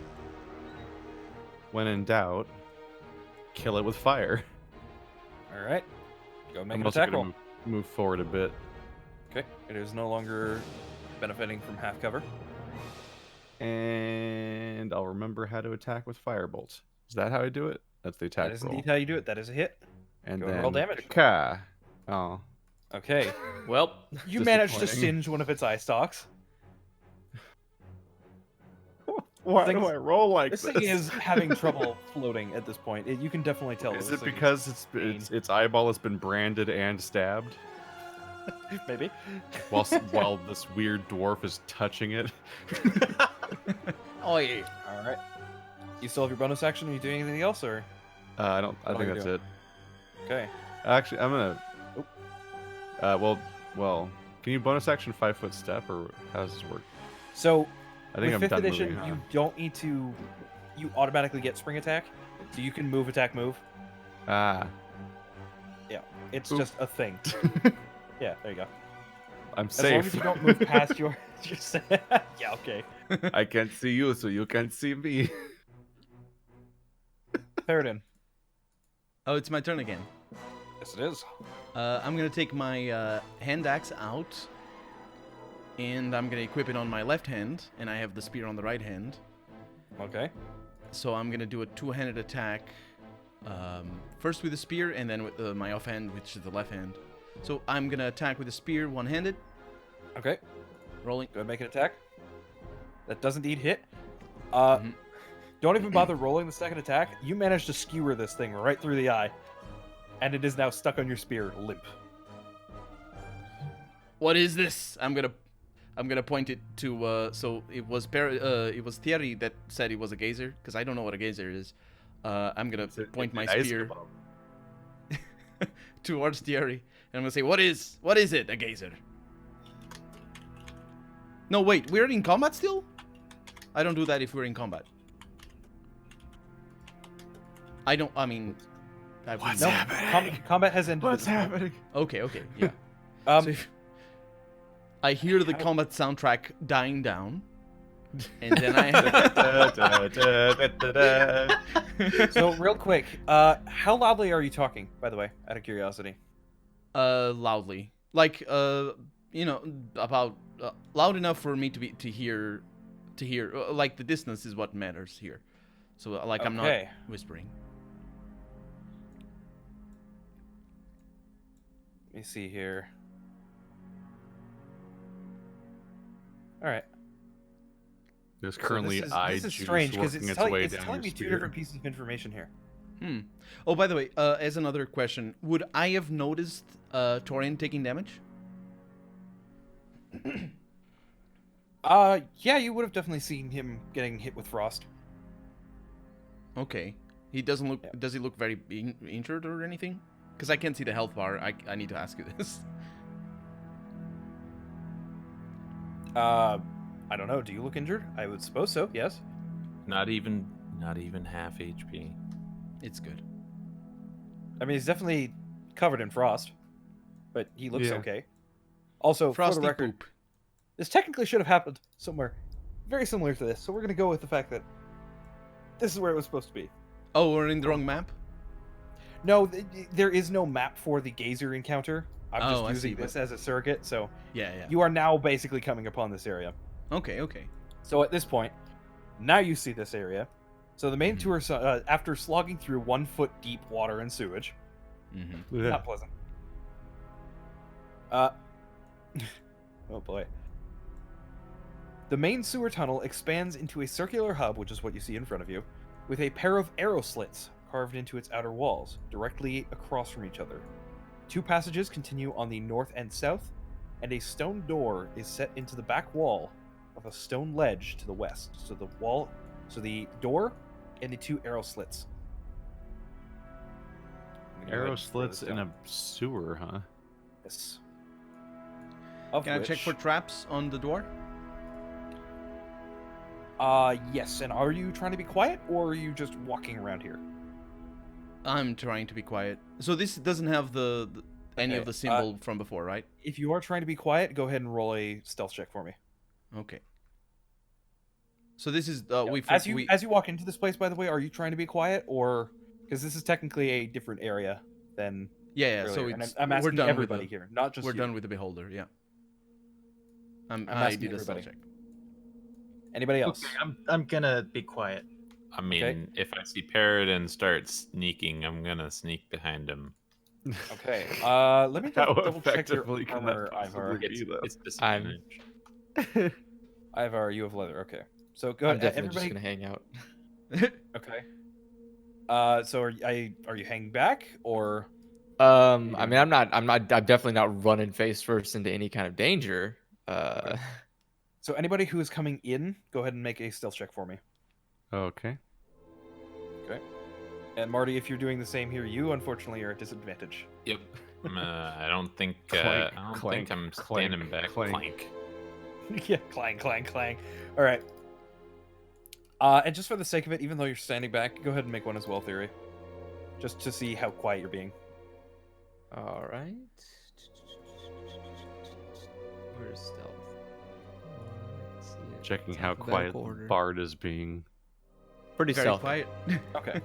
when in doubt, kill it with fire. All right, go make I'm an also attack gonna roll. move forward a bit. Okay, it is no longer benefiting from half cover. And I'll remember how to attack with firebolt. Is that how I do it? That's the attack That is roll. indeed how you do it. That is a hit. And Go then and roll damage. Ka. Oh. Okay, Well, you managed to Disappointing. singe one of its eye stalks. Why Things- do I roll like This this? thing is having trouble floating at this point. You can definitely tell. Is this it thing because pain. its eyeball has been branded and stabbed maybe? while this weird dwarf is touching it? Oh yeah. All right. You still have your bonus action? Are you doing anything else, or I don't. I What think are you that's doing? it. okay? Actually, I'm gonna. Well. Can you bonus action 5-foot step, or how does this work? So I think with I'm fifth done edition, moving. Huh? you don't need to. You automatically get spring attack, so you can move, attack, move. Ah, It's Oop. just a thing. Yeah, there you go. I'm As long as safe. you don't move past your. Yeah. Okay. I can't see you, so you can't see me. Theoden. Oh, it's my turn again. Yes, it is. I'm gonna take my hand axe out, and I'm gonna equip it on my left hand, and I have the spear on the right hand. Okay. So I'm gonna do a two-handed attack, first with the spear, and then with my offhand, which is the left hand. So I'm gonna attack with the spear, one-handed, Okay. rolling. Go ahead and make an attack. That does indeed hit. Mhm. Don't even bother rolling the second attack. You managed to skewer this thing right through the eye, and it is now stuck on your spear, limp. What is this? I'm gonna point it to. So it was it was Thierry that said it was a gazer, because I don't know what a gazer is. I'm gonna point my spear towards Thierry, I'm gonna say, what is it, a gazer? No, wait, we're in combat still? I don't do that if we're in combat. I mean... What's No, happening? combat has ended. What's at this point. Okay, yeah. Um, So if I hear the combat soundtrack dying down, and then So real quick, how loudly are you talking, by the way, out of curiosity? loudly, like about loud enough for me to hear, like the distance is what matters here. So like I'm not Okay. whispering. Let me see here. All right. There's So currently this eye is juice strange because working it's its way it's down telling your me two spear. different pieces of information here. Oh, by the way, as another question, would I have noticed Torian taking damage? Yeah, you would have definitely seen him getting hit with frost. Okay. He doesn't look. Yeah. Does he look very injured or anything? Because I can't see the health bar. I need to ask you this. I don't know. Do you look injured? I would suppose so. Yes. Not even half HP. It's good. I mean, he's definitely covered in frost, but he looks Yeah. okay. Also, Frosty for the record, poop. this technically should have happened somewhere very similar to this. So we're gonna go with the fact that this is where it was supposed to be. Oh, we're in the wrong map. No, there is no map for the gazer encounter. I'm Oh, I just see, using but- this as a surrogate. So Yeah. you are now basically coming upon this area. Okay. So at this point, now you see this area. So the main Mhm. tour, after slogging through 1 foot deep water and sewage, Mm-hmm. not pleasant. Oh boy. The main sewer tunnel expands into a circular hub, which is what you see in front of you, with a pair of arrow slits carved into its outer walls, directly across from each other. 2 passages continue on the north and south, and a stone door is set into the back wall of a stone ledge to the west. So the door and the 2 arrow slits. I'm gonna go ahead Arrow and throw this slits in down. a sewer, huh? Yes. Of Can I check which- for traps on the door? Yes. And are you trying to be quiet, or are you just walking around here? I'm trying to be quiet. So this doesn't have any Okay, of the symbol from before, right? If you are trying to be quiet, go ahead and roll a stealth check for me. Okay. So this is As you walk into this place, by the way, are you trying to be quiet, or because this is technically a different area than yeah. earlier? So And it's I'm we're asking done everybody with here, not just we're you. done with the beholder. Yeah. I asking did a stealth everybody. check. Anybody else? Okay, I'm gonna be quiet. I mean, if I see Paradin start sneaking, I'm gonna sneak behind him. Okay. Let me just How double check your effectively can armor, that Ivar. possibly be, though? It's disadvantage. Ivar, you have leather. Okay. So go I'm ahead. definitely just Everybody. gonna hang out. Okay. So are you hanging back, or I mean, I'm definitely not running face first into any kind of danger. so anybody who is coming in, go ahead and make a stealth check for me. Okay. And Marty, if you're doing the same here, you unfortunately are at disadvantage. Yep. I don't think Clank, I don't clank, think I'm clank, standing back. clank. Yeah, clang, clang, clang. All right. And just for the sake of it, even though you're standing back, go ahead and make one as well, Theory. Just to see how quiet you're being. All right. Where's stealth? Let's see it. Checking how Alphabetical quiet order. Bard is being. Pretty Very stealthy. quiet. Okay.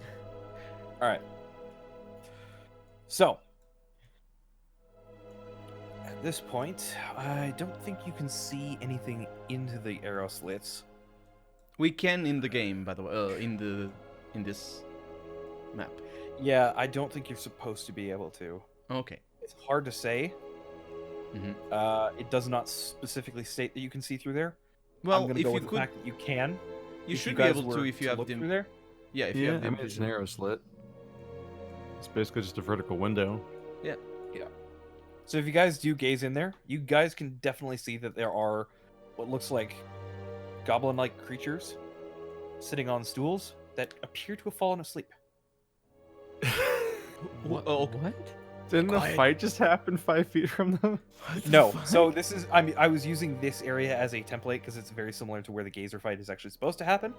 All right. So, at this point, I don't think you can see anything into the arrow slits. We can in the game, by the way. In this map. Yeah, I don't think you're supposed to be able to. Okay. It's hard to say. Mhm. It does not specifically state that you can see through there. Well, I'm gonna if go you with the could, fact that you can. you if should guys be able were to if you have look dim. through there. Yeah, if you Yeah, have I dim mean, it's an vision. arrow slit. It's basically just a vertical window. So if you guys do gaze in there, you guys can definitely see that there are what looks like goblin-like creatures sitting on stools that appear to have fallen asleep. What? Oh, okay. What? Didn't the Quiet. fight just happen 5 feet from them? No. So this is I was using this area as a template because it's very similar to where the gazer fight is actually supposed to happen.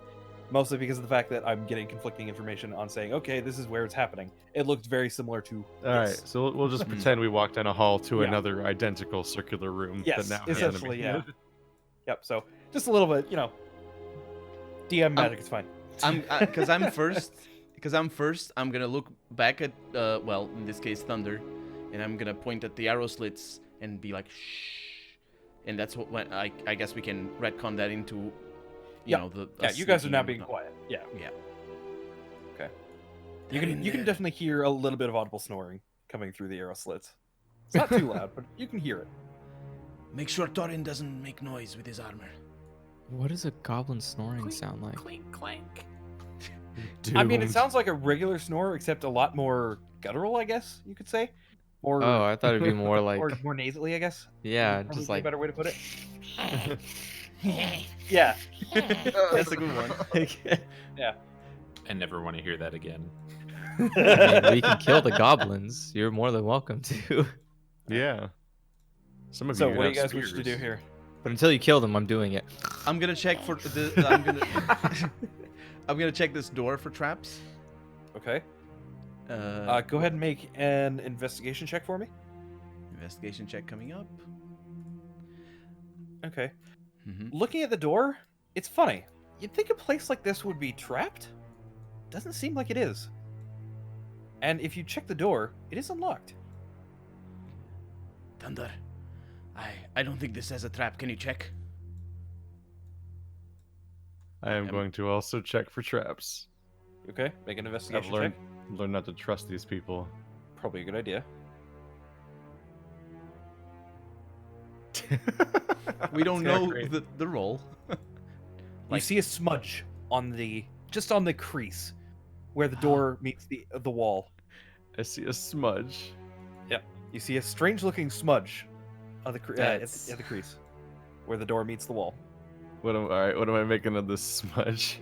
Mostly because of the fact that I'm getting conflicting information on saying, okay, this is where it's happening. It looked very similar to All right, this. so we'll just pretend we walked down a hall to Yeah. another identical circular room Yes, that now has essentially, enemy. yeah. Yep. So just a little bit, DM magic is fine. Because I'm first. I'm gonna look back at well, in this case, Thunder, and I'm gonna point at the arrow slits and be like, shh. And that's what when I guess we can retcon that into, you know, the. Yeah, you guys are now sneaking- being quiet. Yeah. Yeah. Okay. You can definitely hear a little bit of audible snoring coming through the arrow slits. It's not too loud, but you can hear it. Make sure Thorin doesn't make noise with his armor. What does a goblin snoring sound like? Clink, clank. I mean, it Doomed. sounds like a regular snore, except a lot more guttural, I guess you could say. Or Oh, I thought it'd be more like, or more nasally, I guess. yeah, Probably just be a like. better way to put it. Yeah. That's a good one. I never want to hear that again. I mean, we can kill the goblins. You're more than welcome to. Yeah. Some of So you what do you have guys wish to do spears. here? But until you kill them, I'm doing it. I'm gonna check for the. I'm gonna check this door for traps. Okay. Go ahead and make an investigation check for me. Investigation check coming up. Okay. Mm-hmm. Looking at the door, it's funny. You'd think a place like this would be trapped. Doesn't seem like it is. And if you check the door, it is unlocked. Thunder, I don't think this has a trap. Can you check? I am going to also check for traps. Okay, make an I've investigation learned, check. learned not to trust these people. Probably a good idea. We don't It's not know great. the roll. You Like- see a smudge on just on the crease where the door meets the wall. I see a smudge. You see a strange-looking smudge on the That's- at the crease where the door meets the wall. What am I making of this smudge?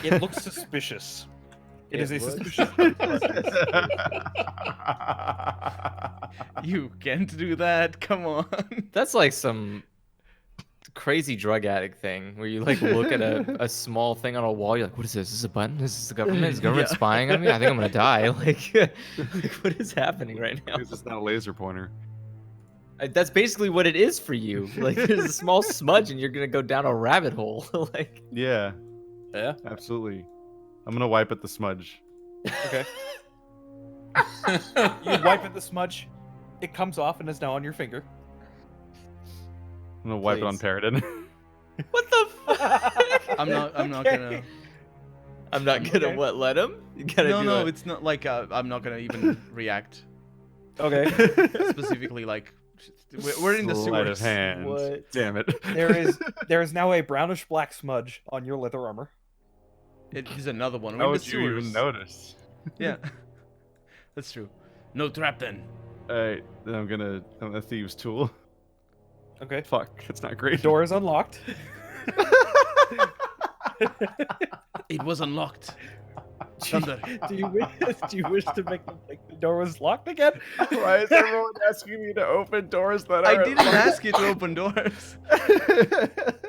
It looks suspicious. It is a looks- suspicious. You can't do that. Come on. That's like some crazy drug addict thing where you like look at a small thing on a wall. You're like, what is this? Is this a button? Is this the government? Is the government Yeah. spying spying on me? I think I'm gonna die. Like what is happening right now? Because it's not a laser pointer. That's basically what it is for you. Like there's a small smudge and you're gonna go down a rabbit hole. Like Yeah, Yeah. absolutely. I'm gonna wipe at the smudge. Okay. You wipe at the smudge. It comes off and is now on your finger. I'm gonna wipe it on Please. Paradin. what the fuck? I'm not Okay. gonna. I'm not gonna Okay. what let him? You gotta No, do no, it. it's not like I'm not gonna even react Okay. specifically. Like we're in the Sleight of sewers. hand. What? Damn it. There is now a brownish black smudge on your leather armor. It is another one. We're How in the would you even sewers. notice? Yeah, that's true. No trap then. Alright, then I'm a thieves' tool. Okay. Fuck, it's not The great. door is unlocked. It was unlocked. Thunder. Do you wish to make them think the door was locked again? Why is everyone asking me to open doors that I are didn't ask you to open doors.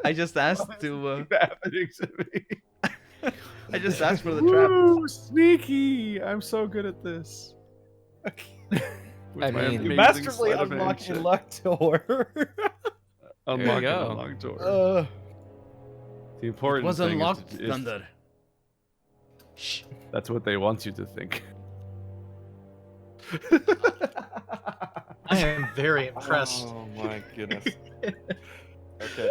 I just asked to. happening to me? I just asked for the trap. Woo, sneaky! I'm so good at this. With I my mean- You amazing masterfully sleight of hand unlock a shit. locked door. Unlock an go. unlocked door. Uh, The It important was thing is unlocked. to- is Thunder. Shh. that's what they want you to think. I am very impressed. Oh my goodness. Okay.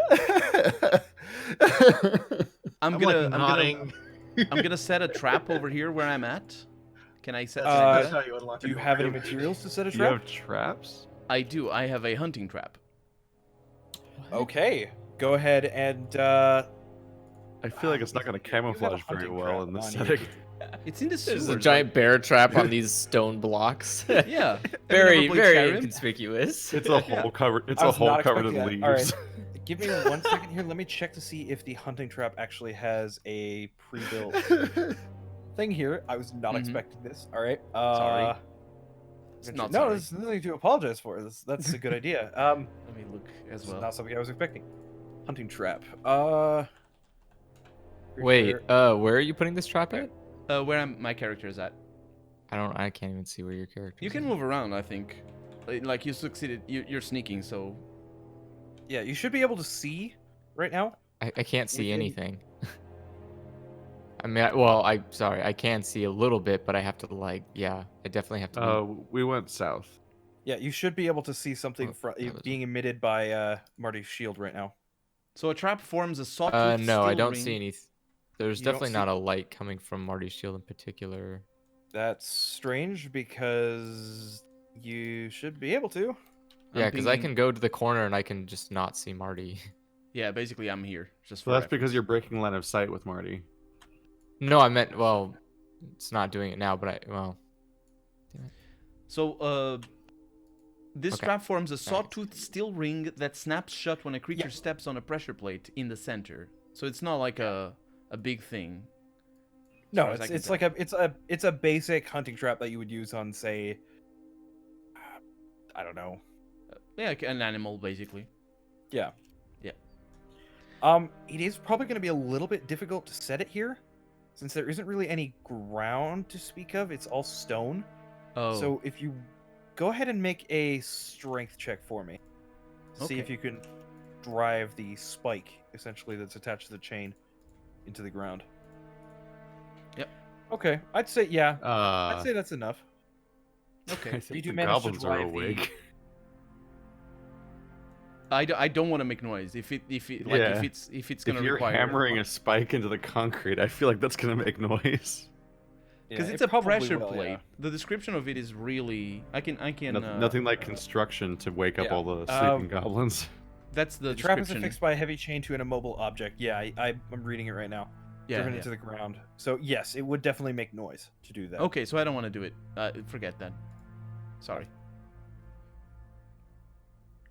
I'm like gonna nodding. I'm gonna set a trap over here where I'm at. Can I set? Uh, That's how you unlock Do you a have any door. materials to set a Do you trap? have traps? I do. I have a hunting trap. Okay. Go ahead and I feel like it's not going to you have a camouflage very hunting well trap in this on setting. It's in the sewers. There's a giant bear trap on these stone blocks. Yeah. very, Have you never played very Skyrim? inconspicuous. It's a hole covered. It's I a was hole not covered in expecting leaves. that. All right. Give me 1 second here. Let me check to see if the hunting trap actually has a pre-built thing here. I was not Mhm. expecting this. All right. Sorry. not no, sorry. there's nothing to apologize for. That's a good idea. Let me look as It's well. not something I was expecting. Hunting trap. Wait, Sure. where are you putting this trap at? Where my character is at. I can't even see where your character is. You can move around, I think. Like you succeeded. You're sneaking, so. Yeah, you should be able to see right now. I can't see Within- anything. I mean, I'm sorry, I can see a little bit, but I have to I definitely have to. We went south. Yeah, you should be able to see something Oh, that was- being emitted by Marty's shield right now. So a trap forms a sawtooth No, I steel don't ring. see any. There's You don't definitely see- not a light coming from Marty's shield in particular. That's strange because you should be able to. Yeah, I'm because I pinging- can go to the corner and I can just not see Marty. Yeah, basically I'm here. Just So for that's because reference. you're breaking line of sight with Marty. No, I meant it's not doing it now, but So this Okay. trap forms a sawtooth steel ring that snaps shut when a creature Yeah. steps on a pressure plate in the center. So it's not like a big thing. as No, far as I it's can like it's a basic hunting trap that you would use on, say, I don't know. Yeah, like an animal basically. Yeah. Yeah. It is probably going to be a little bit difficult to set it here, since there isn't really any ground to speak of. It's all stone. Oh. So if you go ahead and make a strength check for me, to see if Okay. you can drive the spike, essentially, that's attached to the chain into the ground. Yep. Okay, I'd say I'd Uh, say that's enough. Okay. I think You do the manage to goblins are drive the- awake. I don't want to make noise. If Yeah. if it's gonna If you're require hammering a spike into the concrete, I feel like that's gonna make noise. because Yeah, it's it a probably pressure will, plate. yeah. The description of it is really I can Nothing like construction to wake up yeah. all the sleeping goblins. That's the The trap is description. affixed by a heavy chain to an immobile object. Yeah, I'm reading it right now. Yeah, Driven yeah. into the ground. So yes, it would definitely make noise to do that. Okay, so I don't want to do it. Forget that. Sorry.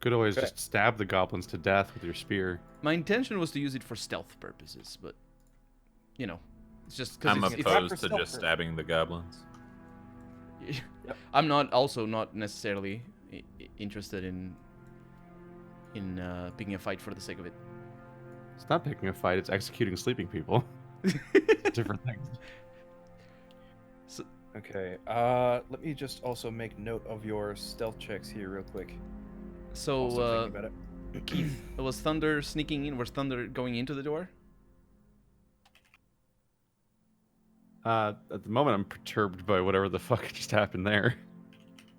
Could always Okay. just stab the goblins to death with your spear. My intention was to use it for stealth purposes, but you know, it's just I'm because it's not for opposed to stealth just purposes. stabbing the goblins. I'm not necessarily interested in picking a fight for the sake of it. It's not picking a fight; it's executing sleeping people. Different things. Okay. Let me just also make note of your stealth checks here real quick. So Also thinking about it. Keith, was Thunder sneaking in? Was Thunder going into the door? At the moment, I'm perturbed by whatever the fuck just happened there.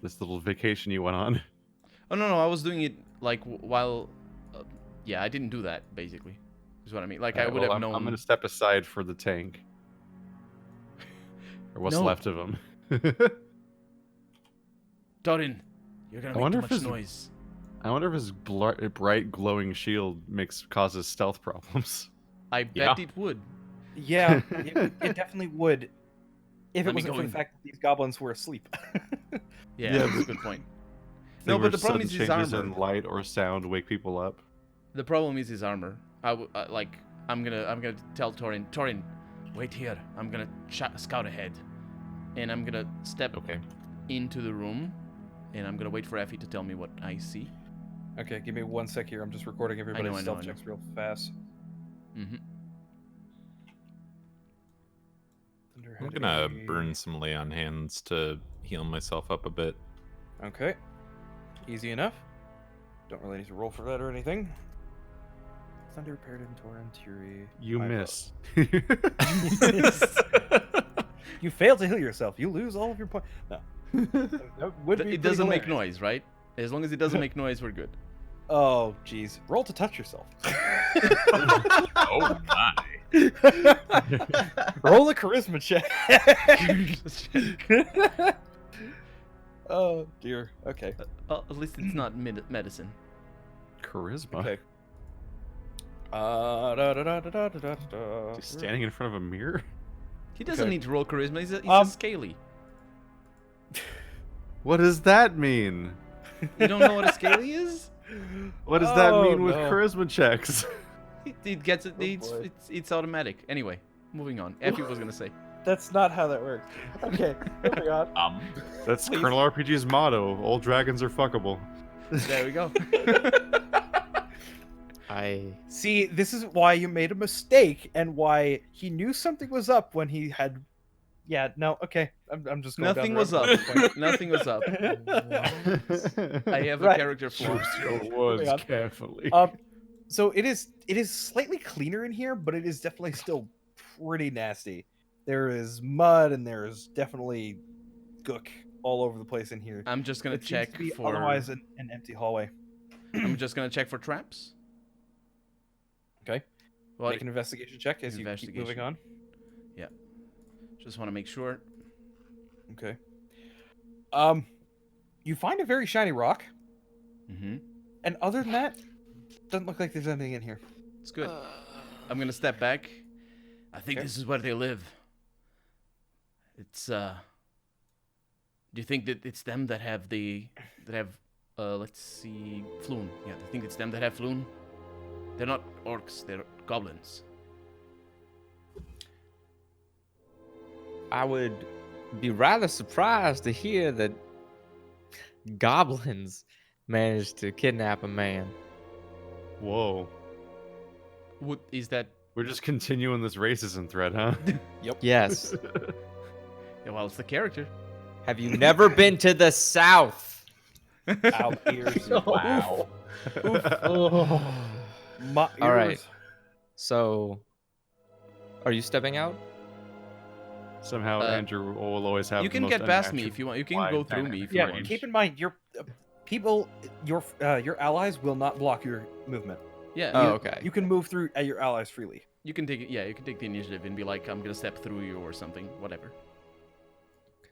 This little vacation you went on. Oh no, I was doing it like while. Yeah, I didn't do that. Basically, is what I mean. Like I Alright, would well, have known. I'm gonna step aside for the tank, or what's No. left of him. Dorin, you're gonna I make wonder too if much his- noise. I wonder if his bright glowing shield causes stealth problems. I bet Yeah. it would. Yeah, it definitely would. If Let it me wasn't go for in. the fact that these goblins were asleep. Yeah, Yeah, that's a but- good point. They No, were but the problem sudden is his changes armor. in light or sound wake people up. The problem is his armor. I'm gonna tell Torin, wait here. I'm gonna scout ahead, and I'm gonna step Okay. into the room, and I'm gonna wait for Effie to tell me what I see. Okay, give me 1 sec here. I'm just recording everybody's I stealth know. checks real fast. Mm-hmm. I'm Thunderhead gonna A. burn some lay on hands to heal myself up a bit. Okay. Easy enough. Don't really need to roll for that or anything. Thunder, Paradin, Torrent, Fury. You Five miss. You fail to heal yourself. You lose all of your points. No. That would be It pretty doesn't make hilarious. noise, right? As long as it doesn't make noise, we're good. Oh, jeez. Roll to touch yourself. Oh my! Roll a charisma check. Oh, dear. Okay. At least it's not medicine. Charisma. Okay. Da, da, da, da, da, da, da, da. Just standing in front of a mirror. He doesn't Okay. need to roll charisma. He's a Um, scaly. What does that mean? You don't know what a scaly is? What does that Oh, mean with no. charisma checks? It gets it. Oh, boy. It's automatic. Anyway, moving on. Effie was gonna say. That's not how that works. Okay, moving on. That's Please. Colonel RPG's motto. All dragons are fuckable. There we go. See, this is why you made a mistake and why he knew something was up when he had. Yeah, no, okay. I'm just going Nothing down was the up. rabbit hole. Nothing was up. I have a Right. character flaw. Choose your Moving on. words carefully. So it is slightly cleaner in here, but it is definitely still pretty nasty. There is mud and there is definitely gook all over the place in here. I'm just gonna It seems check to be for. otherwise an empty hallway. I'm just gonna check for traps. Okay. What? Make an investigation check as you keep moving Investigation. on. Just want to make sure. Okay. You find a very shiny rock, Mm-hmm. and other than that, doesn't look like there's anything in here. It's good. I'm gonna step back. I think Okay. this is where they live. It's Do you think that it's them that have let's see, Floon? Yeah, I think it's them that have Floon. They're not orcs. They're goblins. I would be rather surprised to hear that goblins managed to kidnap a man. Whoa. What is that? We're just continuing this racism thread, huh? Yes. Yeah, well, it's the character. Have you never been to the South? Ow, ears. Wow. Oh. My All right. ears. So, are you stepping out? Somehow Andrew will always have. You the can most get past me unnatural if you want. You can wide go through me if you Yeah, want. keep in mind your allies will not block your movement. Yeah. Oh, you, okay. You can move through your allies freely. You can take it. Yeah, you can take the initiative and be like, I'm gonna step through you or something. Whatever.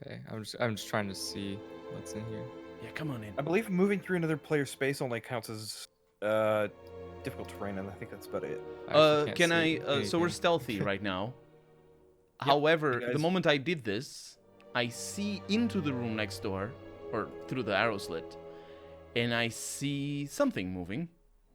Okay, I'm just trying to see what's in here. Yeah, come on in. I believe moving through another player's space only counts as difficult terrain, and I think that's about it. I actually Can can't I? see So we're anything. stealthy right now. Yep, However, you the guys- moment I did this, I see into the room next door, or through the arrow slit, and I see something moving.